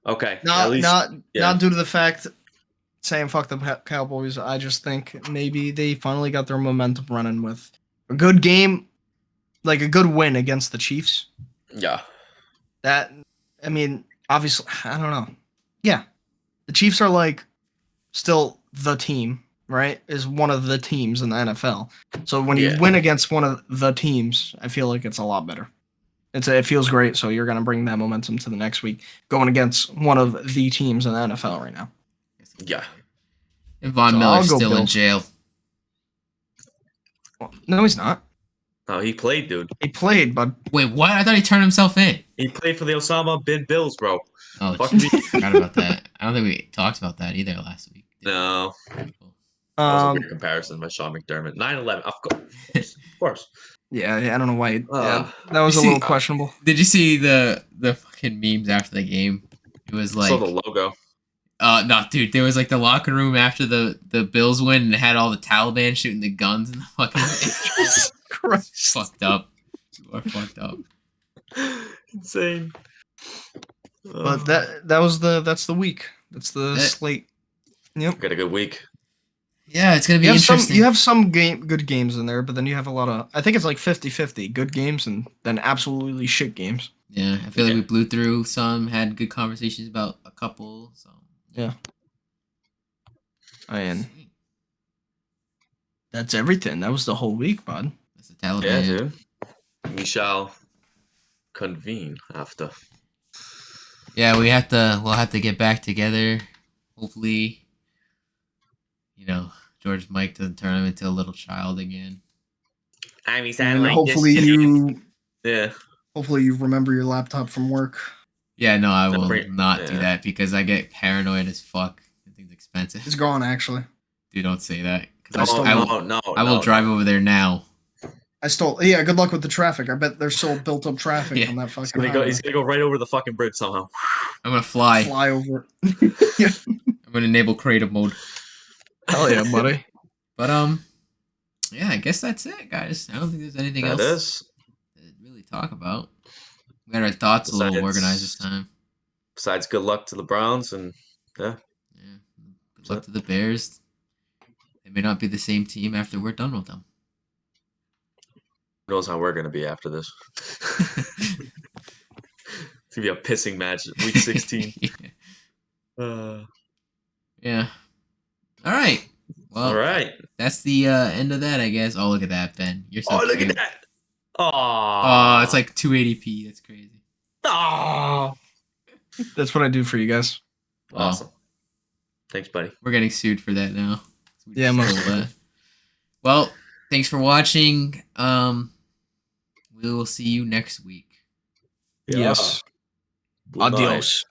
Okay, Not due to the fact saying fuck the Cowboys. I just think maybe they finally got their momentum running with a good game, like a good win against the Chiefs. Yeah. That, I mean, obviously, I don't know. Yeah, the Chiefs are like still the team, right, is one of the teams in the NFL. So when you win against one of the teams, I feel like it's a lot better. It feels great. So you're gonna bring that momentum to the next week, going against one of the teams in the NFL right now. Yeah. And Von Miller's still in jail. Well, no, he's not. No, he played, dude. He played, but wait, what? I thought he turned himself in. He played for the Osama bin Bills, bro. Oh, I forgot about that. I don't think we talked about that either last week. No. That was a weird comparison by Sean McDermott. 9/11, of course. Yeah, I don't know why. That was a little questionable. Did you see the fucking memes after the game? It was like saw the logo. No, dude. There was like the locker room after the Bills win, and it had all the Taliban shooting the guns in the fucking. Jesus Christ! Fucked up. You are fucked up. Insane. But that's the week. That's the slate. Yep. Got a good week. Yeah, it's gonna be interesting. You have some good games in there, but then you have a lot of. I think it's like 50-50 good games and then absolutely shit games. Yeah, I feel like we blew through some, had good conversations about a couple. So yeah. That's everything. That was the whole week, bud. That's the Taliban. Yeah, dude. We shall convene after. Yeah, we'll have to get back together. Hopefully, George Mike doesn't turn him into a little child again. Hopefully you Yeah. Hopefully you remember your laptop from work. Yeah, no, I will not do that because I get paranoid as fuck. I think it's expensive. It's gone, actually. Dude, don't say that. I will drive over there now. Yeah, good luck with the traffic. I bet there's still built up traffic on that fucking He's gonna go right over the fucking bridge somehow. I'm gonna fly. Fly over. Yeah. I'm gonna enable creative mode. Hell yeah, buddy. But yeah, I guess that's it, guys. I don't think there's anything else to really talk about. We got our thoughts a little organized this time. Besides, good luck to the Browns and yeah. Good luck to the Bears. They may not be the same team after we're done with them. Who knows how we're gonna be after this? It's gonna be a pissing match, week 16. Yeah. All right. Well, all right. That's the end of that, I guess. Oh, look at that, Ben. You're so look cute. at that. Oh, it's like 280p. That's crazy. Oh, that's what I do for you guys. Awesome. Thanks, buddy. We're getting sued for that now. Yeah, most of that. Well, thanks for watching. We will see you next week. Yes. Adios.